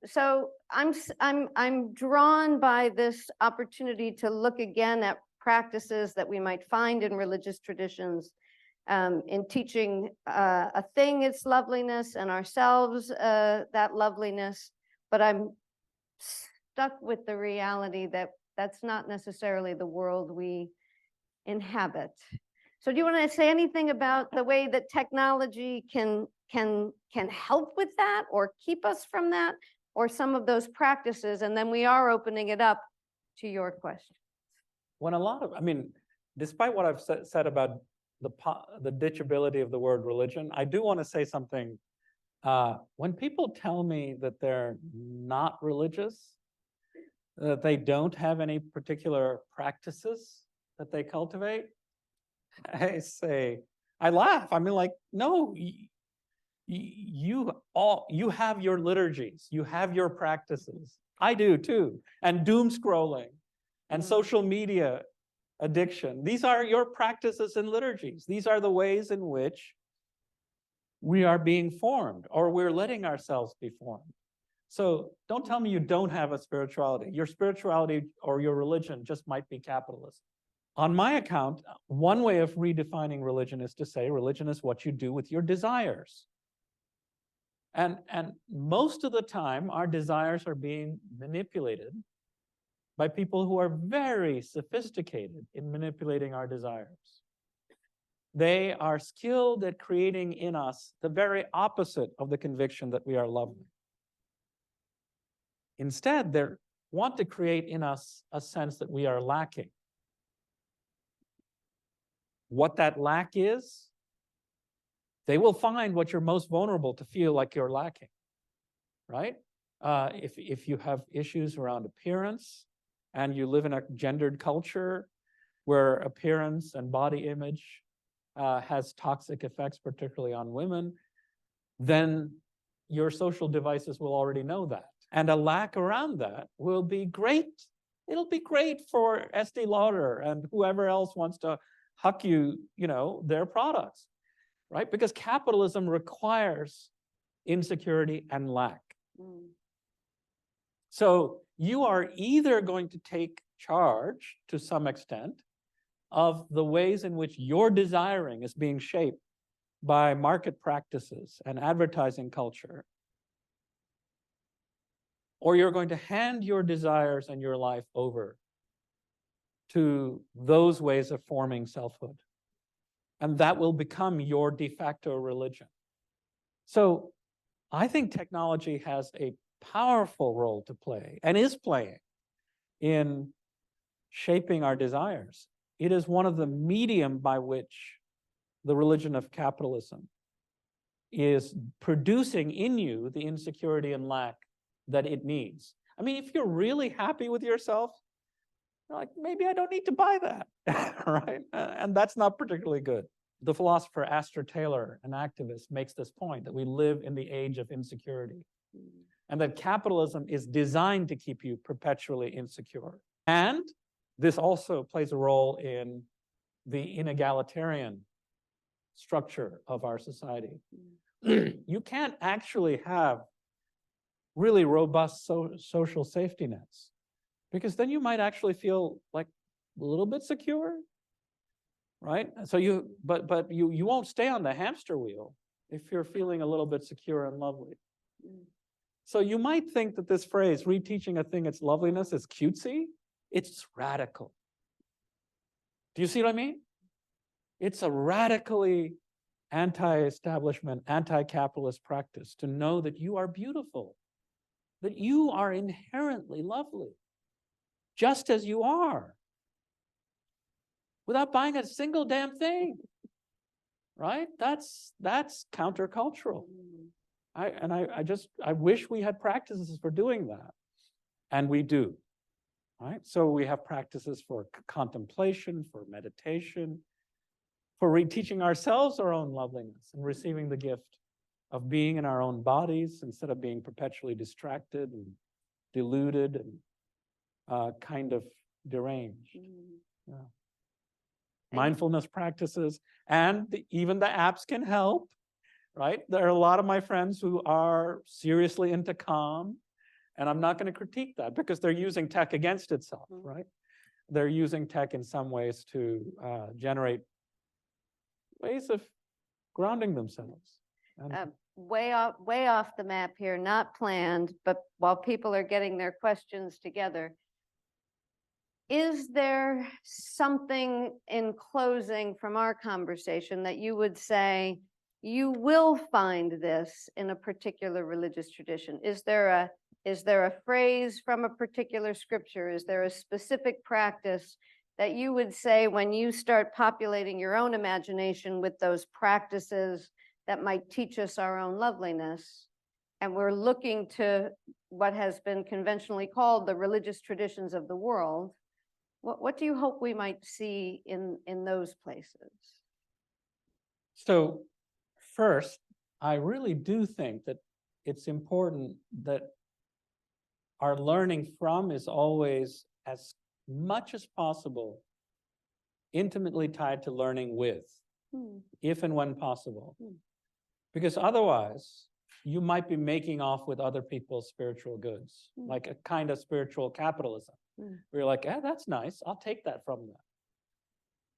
I'm drawn by this opportunity to look again at practices that we might find in religious traditions in teaching a thing its loveliness and ourselves that loveliness, but I'm stuck with the reality that that's not necessarily the world we inhabit. So do you want to say anything about the way that technology can help with that or keep us from that, or some of those practices? And then we are opening it up to your question. When I mean, despite what I've said about the ditchability of the word religion, I do want to say something. When people tell me that they're not religious, that they don't have any particular practices that they cultivate, I laugh. I mean, like, no, you have your liturgies, you have your practices. I do too. And doom scrolling and social media addiction. These are your practices and liturgies. These are the ways in which we are being formed, or we're letting ourselves be formed. So don't tell me you don't have a spirituality. Your spirituality or your religion just might be capitalist. On my account, one way of redefining religion is to say religion is what you do with your desires. And most of the time, our desires are being manipulated by people who are very sophisticated in manipulating our desires. They are skilled at creating in us the very opposite of the conviction that we are lovely. Instead, they want to create in us a sense that we are lacking. What that lack is, they will find what you're most vulnerable to feel like you're lacking, right? If you have issues around appearance and you live in a gendered culture where appearance and body image has toxic effects, particularly on women, then your social devices will already know that. And a lack around that will be great. It'll be great for Estee Lauder and whoever else wants to huck you, their products, right? Because capitalism requires insecurity and lack. So you are either going to take charge to some extent of the ways in which your desiring is being shaped by market practices and advertising culture, or you're going to hand your desires and your life over to those ways of forming selfhood. And that will become your de facto religion. So I think technology has a powerful role to play and is playing in shaping our desires. It is one of the medium by which the religion of capitalism is producing in you the insecurity and lack that it needs. I mean, if you're really happy with yourself, you're like, maybe I don't need to buy that, right? And that's not particularly good. The philosopher Astor Taylor, an activist, makes this point that we live in the age of insecurity, and that capitalism is designed to keep you perpetually insecure. And this also plays a role in the inegalitarian structure of our society. You can't actually have really robust social safety nets, because then you might actually feel like a little bit secure, right? So you won't stay on the hamster wheel if you're feeling a little bit secure and lovely. So you might think that this phrase, reteaching a thing its loveliness, is cutesy. It's radical. Do you see what I mean? It's a radically anti-establishment, anti-capitalist practice to know that you are beautiful, that you are inherently lovely, just as you are, without buying a single damn thing, right? That's countercultural. I wish we had practices for doing that, and we do, right? So we have practices for contemplation, for meditation, for reteaching ourselves our own loveliness and receiving the gift of being in our own bodies instead of being perpetually distracted and deluded and kind of deranged. Yeah. Mindfulness practices, and even the apps can help, right? There are a lot of my friends who are seriously into calm, and I'm not going to critique that because they're using tech against itself, right? They're using tech in some ways to generate ways of grounding themselves. Way off the map here, not planned, but while people are getting their questions together, is there something in closing from our conversation that you would say you will find this in a particular religious tradition? Is there a phrase from a particular scripture? Is there a specific practice that you would say when you start populating your own imagination with those practices that might teach us our own loveliness, and we're looking to what has been conventionally called the religious traditions of the world, what do you hope we might see in those places? So first, I really do think that it's important that our learning from is always, as much as possible, intimately tied to learning with, if and when possible. Because otherwise, you might be making off with other people's spiritual goods, like a kind of spiritual capitalism. Where you're like, that's nice, I'll take that from them.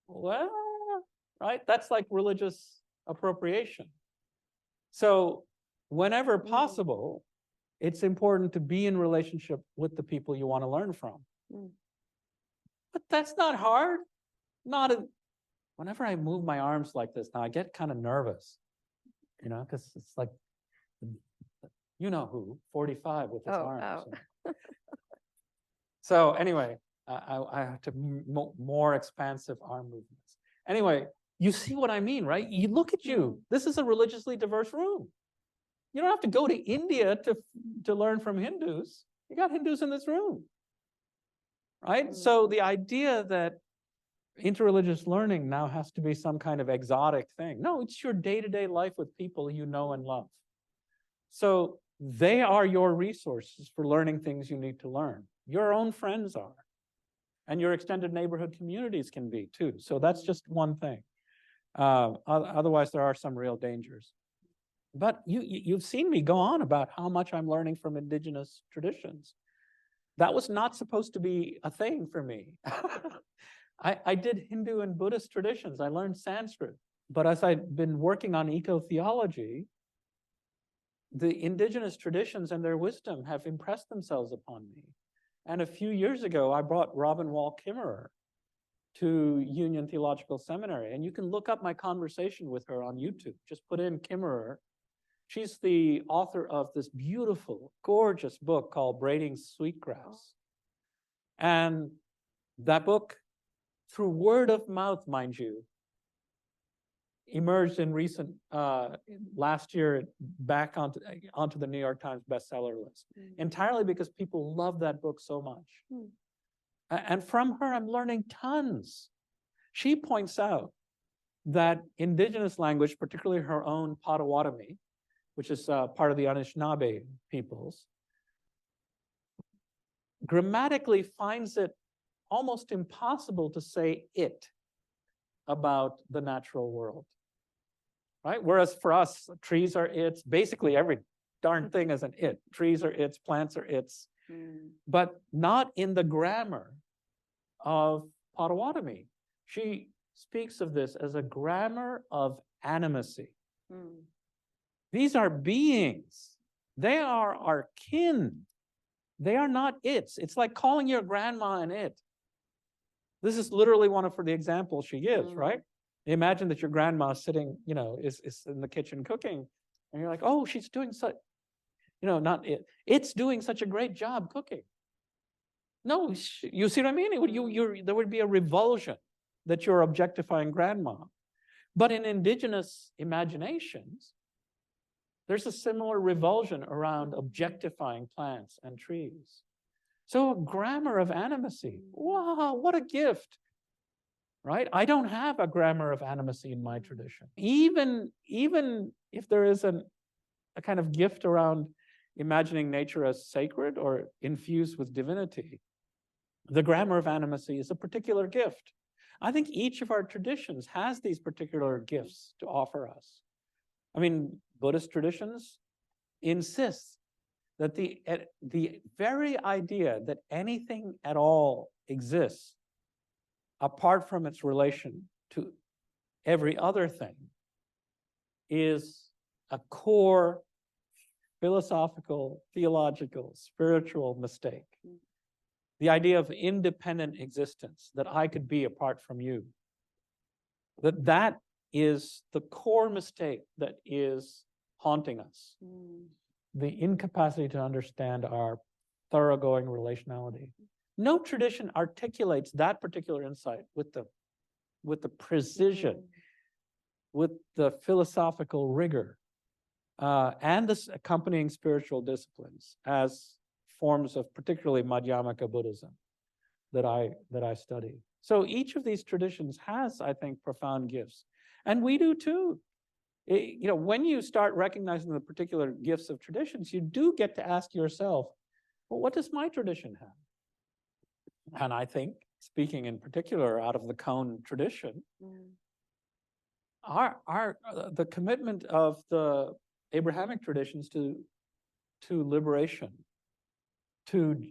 Well, right? That's like religious appropriation. So whenever possible, it's important to be in relationship with the people you want to learn from. Mm. But that's not hard. Not a, whenever I move my arms like this now, I get kind of nervous, because it's like, you know who, 45 with his arms. So anyway, I have to more expansive arm movements. Anyway, you see what I mean, right? You look at you. This is a religiously diverse room. You don't have to go to India to learn from Hindus. You got Hindus in this room, right? So the idea that interreligious learning now has to be some kind of exotic thing. No, it's your day-to-day life with people you know and love. So they are your resources for learning things you need to learn. Your own friends are. And your extended neighborhood communities can be too. So that's just one thing. Otherwise, there are some real dangers. But you've seen me go on about how much I'm learning from indigenous traditions. That was not supposed to be a thing for me. I did Hindu and Buddhist traditions. I learned Sanskrit. But as I've been working on ecotheology, the indigenous traditions and their wisdom have impressed themselves upon me. And a few years ago, I brought Robin Wall Kimmerer to Union Theological Seminary. And you can look up my conversation with her on YouTube. Just put in Kimmerer. She's the author of this beautiful, gorgeous book called Braiding Sweetgrass. And that book, through word of mouth, mind you, emerged in recent, last year, back onto the New York Times bestseller list, entirely because people love that book so much. And from her, I'm learning tons. She points out that indigenous language, particularly her own Potawatomi, which is part of the Anishinaabe peoples, grammatically finds it almost impossible to say it about the natural world, right? Whereas for us, trees are its, basically every darn thing is an it. Trees are its, plants are its, but not in the grammar of Potawatomi. She speaks of this as a grammar of animacy. These are beings. They are our kin. They are not its. It's like calling your grandma an it. This is literally one of the examples she gives, right? Imagine that your grandma sitting, is in the kitchen cooking, and you're like, oh, she's doing such, not it. It's doing such a great job cooking. No, you see what I mean? There would be a revulsion that you're objectifying grandma. But in indigenous imaginations, there's a similar revulsion around objectifying plants and trees. So a grammar of animacy, wow, what a gift, right? I don't have a grammar of animacy in my tradition. Even if there is a kind of gift around imagining nature as sacred or infused with divinity, the grammar of animacy is a particular gift. I think each of our traditions has these particular gifts to offer us. I mean, Buddhist traditions insist that the very idea that anything at all exists apart from its relation to every other thing is a core philosophical, theological, spiritual mistake. The idea of independent existence, that I could be apart from you, that is the core mistake that is haunting us. The incapacity to understand our thoroughgoing relationality. No tradition articulates that particular insight with the precision, with the philosophical rigor, and the accompanying spiritual disciplines as forms of particularly Madhyamaka Buddhism that I study. So each of these traditions has, I think, profound gifts. And we do too. When you start recognizing the particular gifts of traditions, you do get to ask yourself, well, what does my tradition have? And I think, speaking in particular out of the Cone tradition, the commitment of the Abrahamic traditions to liberation, to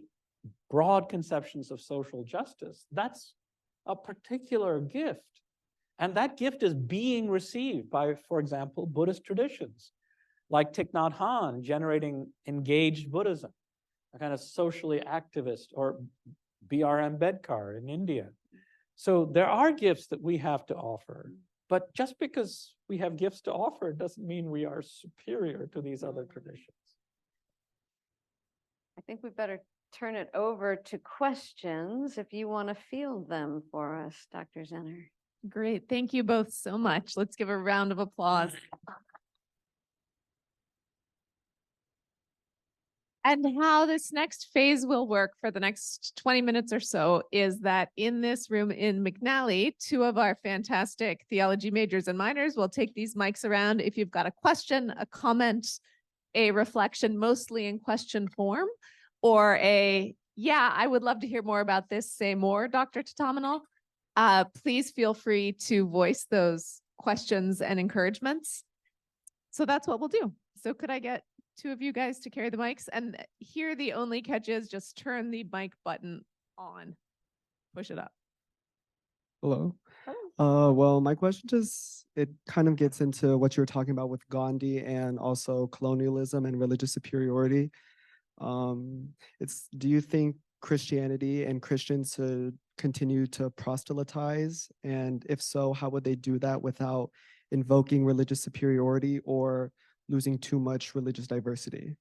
broad conceptions of social justice, that's a particular gift. And that gift is being received by, for example, Buddhist traditions, like Thich Nhat Hanh generating engaged Buddhism, a kind of socially activist or B.R. Ambedkar in India. So there are gifts that we have to offer, but just because we have gifts to offer doesn't mean we are superior to these other traditions. I think we better turn it over to questions if you want to field them for us, Dr. Zenner. Great. Thank you both so much. Let's give a round of applause. And how this next phase will work for the next 20 minutes or so is that in this room in McNally, two of our fantastic theology majors and minors will take these mics around. If you've got a question, a comment, a reflection, mostly in question form, or yeah, I would love to hear more about this, say more, Dr. Thatamanil, please feel free to voice those questions and encouragements. So that's what we'll do. So could I get two of you guys to carry the mics? And here the only catch is just turn the mic button on. Push it up. Hello. Well, my question it kind of gets into what you were talking about with Gandhi and also colonialism and religious superiority. Do you think Christianity and Christians should continue to proselytize? And if so, how would they do that without invoking religious superiority or losing too much religious diversity?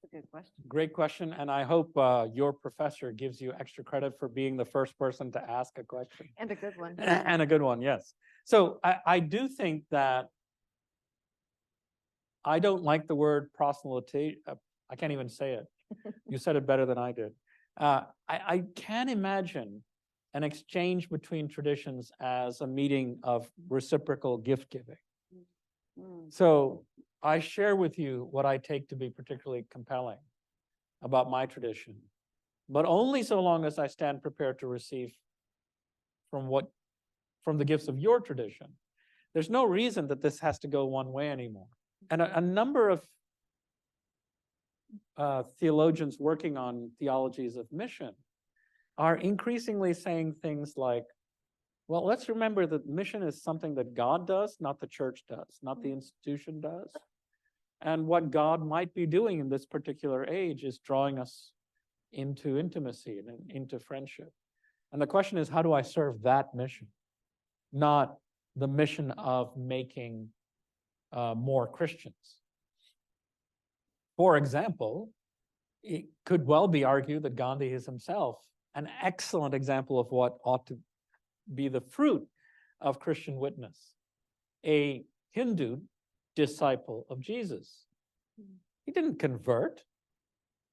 That's a good question. Great question, and I hope your professor gives you extra credit for being the first person to ask a question. And a good one. And a good one, yes. So I do think that I don't like the word proselyte. I can't even say it. You said it better than I did. I can imagine an exchange between traditions as a meeting of reciprocal gift giving. So I share with you what I take to be particularly compelling about my tradition, but only so long as I stand prepared to receive from the gifts of your tradition. There's no reason that this has to go one way anymore. And a number of theologians working on theologies of mission are increasingly saying things like, well, let's remember that mission is something that God does, not the church does, not the institution does. And what God might be doing in this particular age is drawing us into intimacy and into friendship. And the question is, how do I serve that mission? Not the mission of making more Christians. For example, it could well be argued that Gandhi is himself an excellent example of what ought to be the fruit of Christian witness. A Hindu disciple of Jesus. He didn't convert,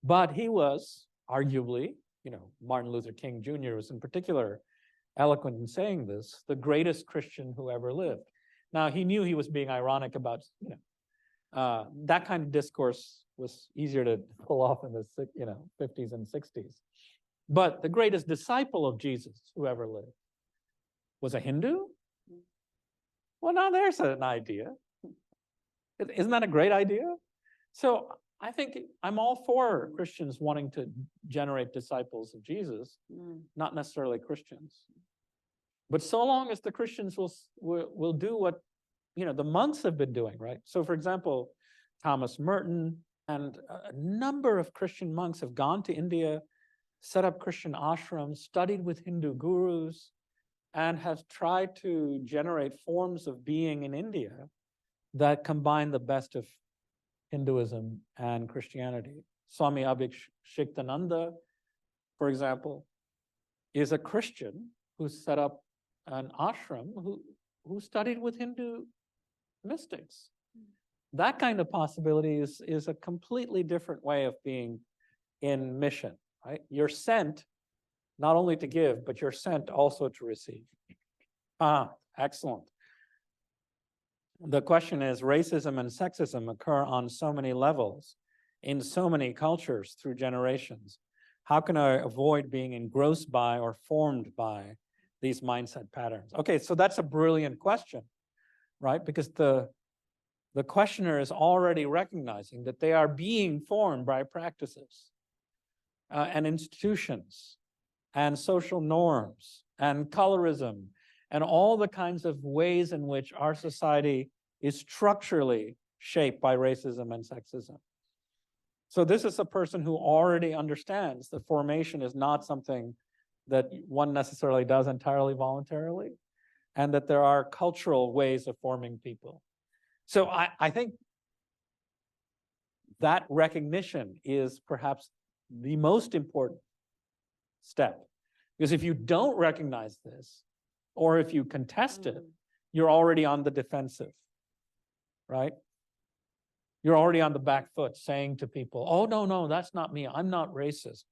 but he was arguably, Martin Luther King Jr. was in particular eloquent in saying this, the greatest Christian who ever lived. Now, he knew he was being ironic about, that kind of discourse was easier to pull off in the 50s and 60s. But the greatest disciple of Jesus who ever lived was a Hindu? Well, now there's an idea. Isn't that a great idea? So I think I'm all for Christians wanting to generate disciples of Jesus, not necessarily Christians. But so long as the Christians will do what the monks have been doing, right? So for example, Thomas Merton and a number of Christian monks have gone to India, set up Christian ashrams, studied with Hindu gurus, and have tried to generate forms of being in India that combine the best of Hinduism and Christianity. Swami Abhishektananda, for example, is a Christian who set up an ashram who studied with Hindu mystics. That kind of possibility is a completely different way of being in mission, right? You're sent not only to give, but you're sent also to receive. Excellent. The question is, racism and sexism occur on so many levels, in so many cultures through generations. How can I avoid being engrossed by or formed by these mindset patterns? Okay, so that's a brilliant question, right? Because the questioner is already recognizing that they are being formed by practices and institutions and social norms and colorism and all the kinds of ways in which our society is structurally shaped by racism and sexism. So this is a person who already understands that formation is not something that one necessarily does entirely voluntarily, and that there are cultural ways of forming people. So I think that recognition is perhaps the most important step. Because if you don't recognize this, or if you contest it, you're already on the defensive, right? You're already on the back foot saying to people, oh, no, that's not me. I'm not racist.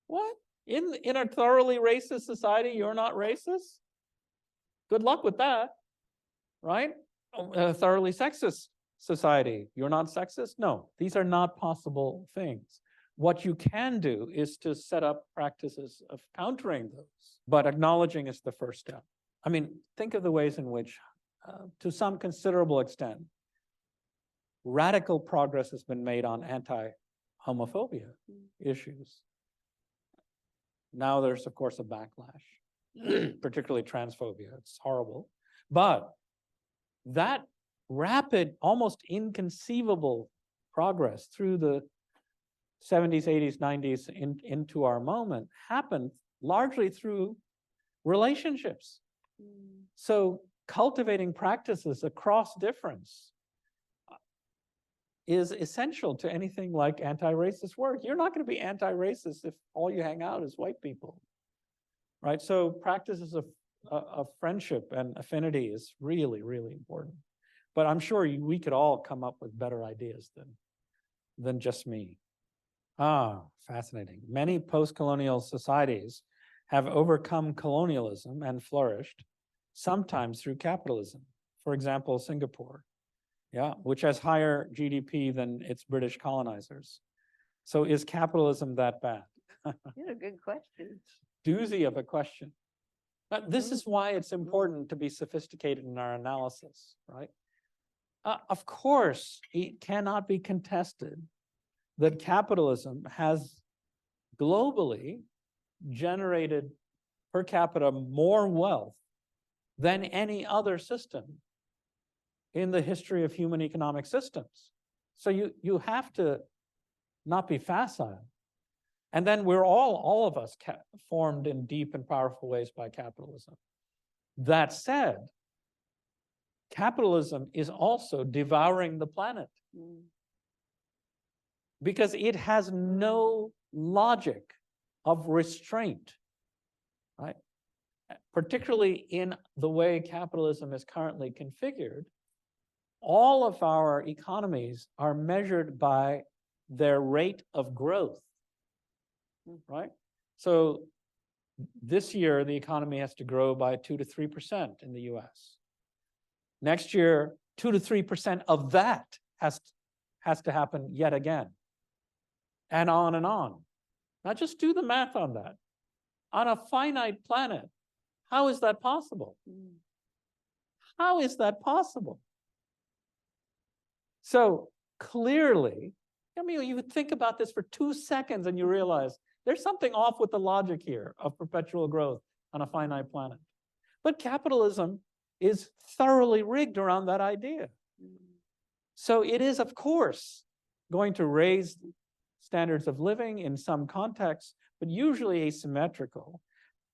What? In a thoroughly racist society, you're not racist? Good luck with that, right? A thoroughly sexist society, you're not sexist? No, these are not possible things. What you can do is to set up practices of countering those, but acknowledging is the first step. I mean, think of the ways in which, to some considerable extent, radical progress has been made on anti-homophobia issues. Now there's, of course, a backlash, particularly transphobia. It's horrible. But that rapid, almost inconceivable progress through the 70s, 80s, 90s into our moment happened largely through relationships. So cultivating practices across difference is essential to anything like anti-racist work. You're not going to be anti-racist if all you hang out is white people, right? So practices of friendship and affinity is really, really important. But I'm sure we could all come up with better ideas than just me. Fascinating. Many post-colonial societies have overcome colonialism and flourished, sometimes through capitalism. For example, Singapore, which has higher GDP than its British colonizers. So is capitalism that bad? Yeah, good question. Doozy of a question. But this is why it's important to be sophisticated in our analysis, right? Of course, it cannot be contested that capitalism has globally generated per capita more wealth than any other system in the history of human economic systems. So you have to not be facile. And then we're all of us formed in deep and powerful ways by capitalism. That said, capitalism is also devouring the planet because it has no logic of restraint, right? Particularly in the way capitalism is currently configured, all of our economies are measured by their rate of growth, right? So this year, the economy has to grow by 2 to 3% in the US. Next year, 2 to 3% of that has to happen yet again. And on and on. Now just do the math on that. On a finite planet, how is that possible? How is that possible? So clearly, I mean, you would think about this for 2 seconds and you realize there's something off with the logic here of perpetual growth on a finite planet. But capitalism is thoroughly rigged around that idea. So it is, of course, going to raise standards of living in some contexts, but usually asymmetrical,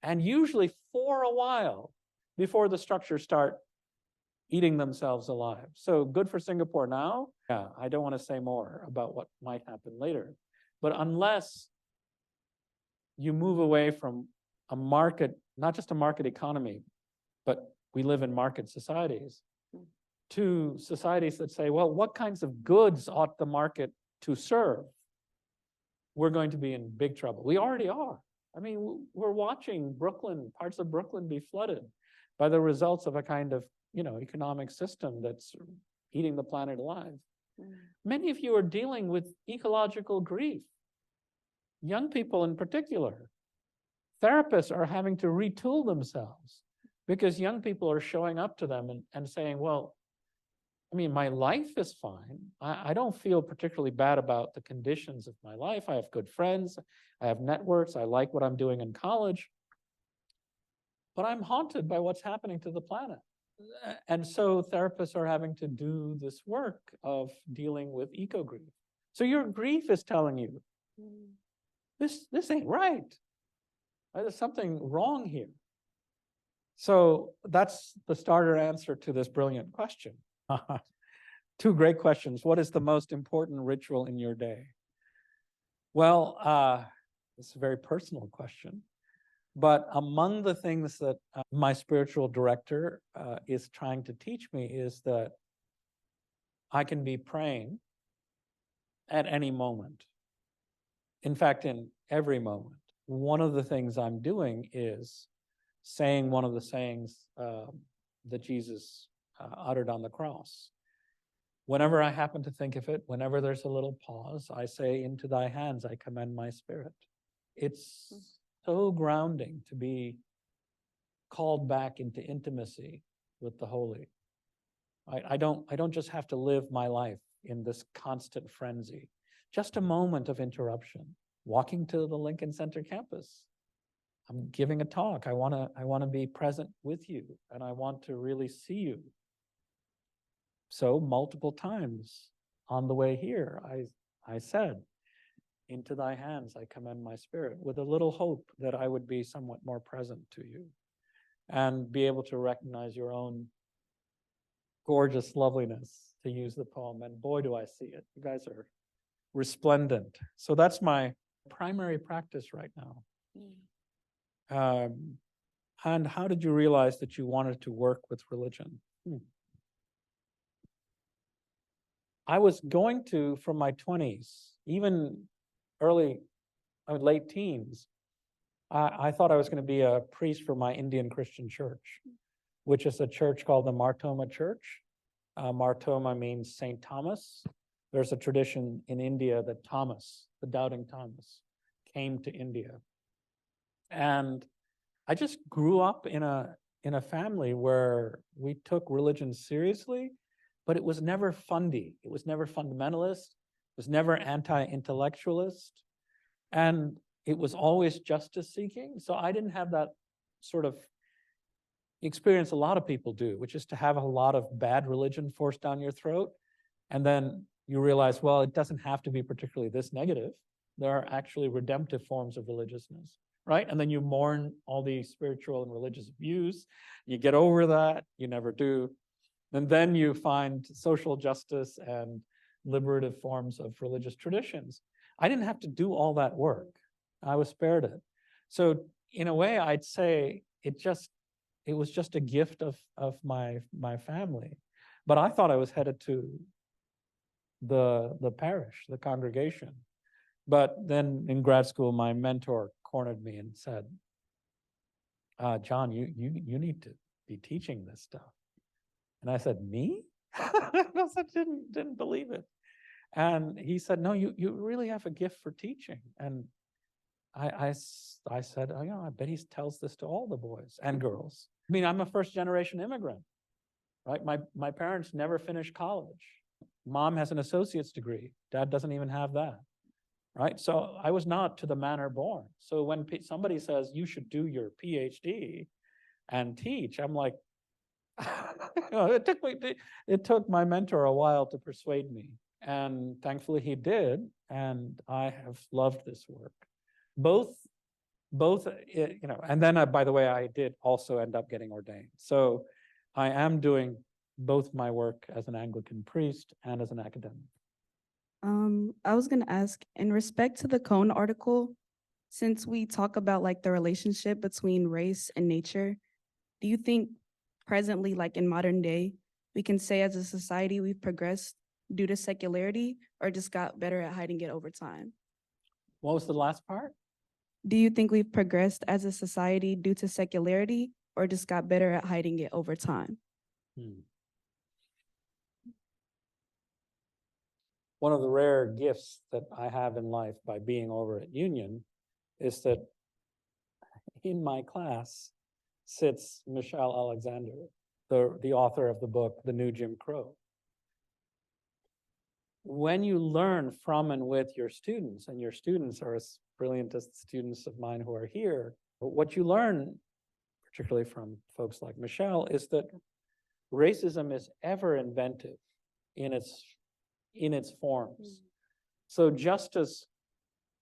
and usually for a while before the structures start eating themselves alive. So good for Singapore now. Yeah, I don't want to say more about what might happen later. But unless you move away from a market, not just a market economy, but we live in market societies, to societies that say, well, what kinds of goods ought the market to serve? We're going to be in big trouble. We already are. I mean, we're watching Brooklyn, parts of Brooklyn be flooded by the results of a kind of, economic system that's eating the planet alive. Many of you are dealing with ecological grief. Young people in particular. Therapists are having to retool themselves because young people are showing up to them and saying, well, I mean, my life is fine. I don't feel particularly bad about the conditions of my life. I have good friends. I have networks. I like what I'm doing in college. But I'm haunted by what's happening to the planet. And so therapists are having to do this work of dealing with eco grief. So your grief is telling you, this ain't right. There's something wrong here. So that's the starter answer to this brilliant question. Two great questions. What is the most important ritual in your day? Well, it's a very personal question. But among the things that my spiritual director is trying to teach me is that I can be praying at any moment. In fact, in every moment. One of the things I'm doing is saying one of the sayings that Jesus uttered on the cross. Whenever I happen to think of it, whenever there's a little pause, I say, into thy hands I commend my spirit. It's so grounding to be called back into intimacy with the holy. I don't just have to live my life in this constant frenzy. Just a moment of interruption. Walking to the Lincoln Center campus. I'm giving a talk. I want to be present with you, and I want to really see you. So multiple times on the way here, I said, into thy hands I commend my spirit, with a little hope that I would be somewhat more present to you and be able to recognize your own gorgeous loveliness, to use the poem. And boy, do I see it. You guys are resplendent. So that's my primary practice right now. And how did you realize that you wanted to work with religion? I was going to, from my 20s, even late teens, I thought I was going to be a priest for my Indian Christian church, which is a church called the Martoma Church. Martoma means St. Thomas. There's a tradition in India that Thomas, the doubting Thomas, came to India. And I just grew up in a family where we took religion seriously, but it was never fundy. It was never fundamentalist. It was never anti-intellectualist. And it was always justice seeking. So I didn't have that sort of experience a lot of people do, which is to have a lot of bad religion forced down your throat. And then you realize, well, it doesn't have to be particularly this negative. There are actually redemptive forms of religiousness, right? And then you mourn all the spiritual and religious views. You get over that, you never do. And then you find social justice and liberative forms of religious traditions. I didn't have to do all that work. I was spared it. So in a way, I'd say it was just a gift of my family. But I thought I was headed to the parish, the congregation. But then in grad school, my mentor cornered me and said, John, you need to be teaching this stuff. And I said, me? I didn't believe it. And he said, no, you really have a gift for teaching. And I said, oh, yeah, I bet he tells this to all the boys and girls. I mean, I'm a first generation immigrant, right? My parents never finished college. Mom has an associate's degree. Dad doesn't even have that, right? So I was not to the manner born. So when somebody says you should do your Ph.D. and teach, I'm like, it took my mentor a while to persuade me. And thankfully he did. And I have loved this work. Both, and then by the way, I did also end up getting ordained. So I am doing both my work as an Anglican priest and as an academic. I was going to ask, in respect to the Cone article, since we talk about like the relationship between race and nature, do you think presently, like in modern day, we can say as a society we've progressed due to secularity, or just got better at hiding it over time? What was the last part? Do you think we've progressed as a society due to secularity, or just got better at hiding it over time? One of the rare gifts that I have in life by being over at Union is that in my class sits Michelle Alexander, the author of the book, The New Jim Crow. When you learn from and with your students, and your students are as brilliant as the students of mine who are here, but what you learn, particularly from folks like Michelle, is that racism is ever inventive in its forms. So just as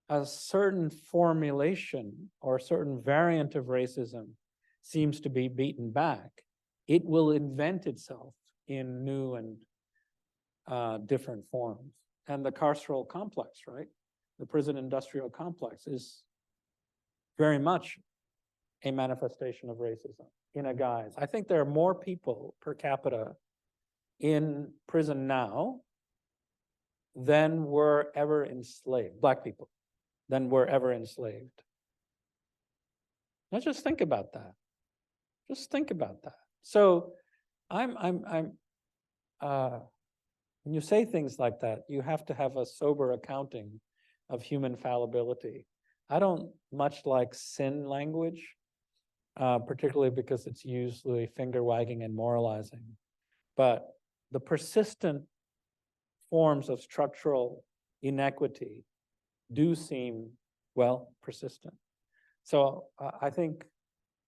a certain formulation or a certain variant of racism seems to be beaten back, it will invent itself in new and different forms. And the carceral complex, right? The prison industrial complex is very much a manifestation of racism in a guise. I think there are more people per capita in prison now than were ever enslaved, Black people, than were ever enslaved. Now just think about that. Just think about that. So when you say things like that, you have to have a sober accounting of human fallibility. I don't much like sin language, particularly because it's usually finger wagging and moralizing. But the persistent forms of structural inequity do seem, well, persistent. So I think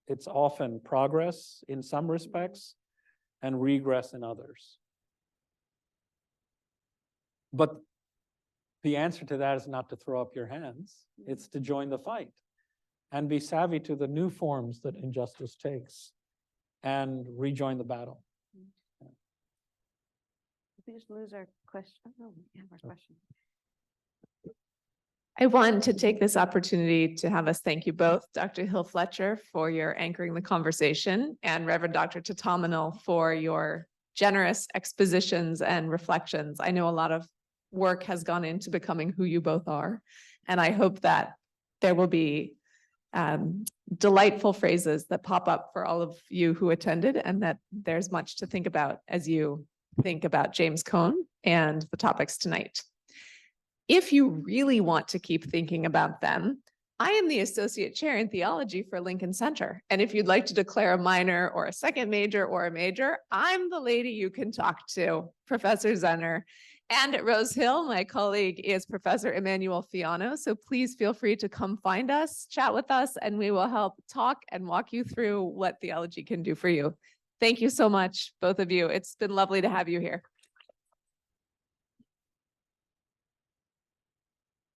it's often progress in some respects and regress in others. But the answer to that is not to throw up your hands. It's to join the fight and be savvy to the new forms that injustice takes and rejoin the battle. Did we just lose our question? Oh, no, we have our question. I want to take this opportunity to have us thank you both, Dr. Hill-Fletcher, for your anchoring the conversation, and Reverend Dr. Thatamanil for your generous expositions and reflections. I know a lot of work has gone into becoming who you both are, and I hope that there will be delightful phrases that pop up for all of you who attended, and that there's much to think about as you think about James Cone and the topics tonight. If you really want to keep thinking about them, I am the Associate Chair in Theology for Lincoln Center. And if you'd like to declare a minor or a second major or a major, I'm the lady you can talk to, Professor Zenner. And at Rose Hill, my colleague is Professor Emmanuel Fiano. So please feel free to come find us, chat with us, and we will help talk and walk you through what theology can do for you. Thank you so much, both of you. It's been lovely to have you here.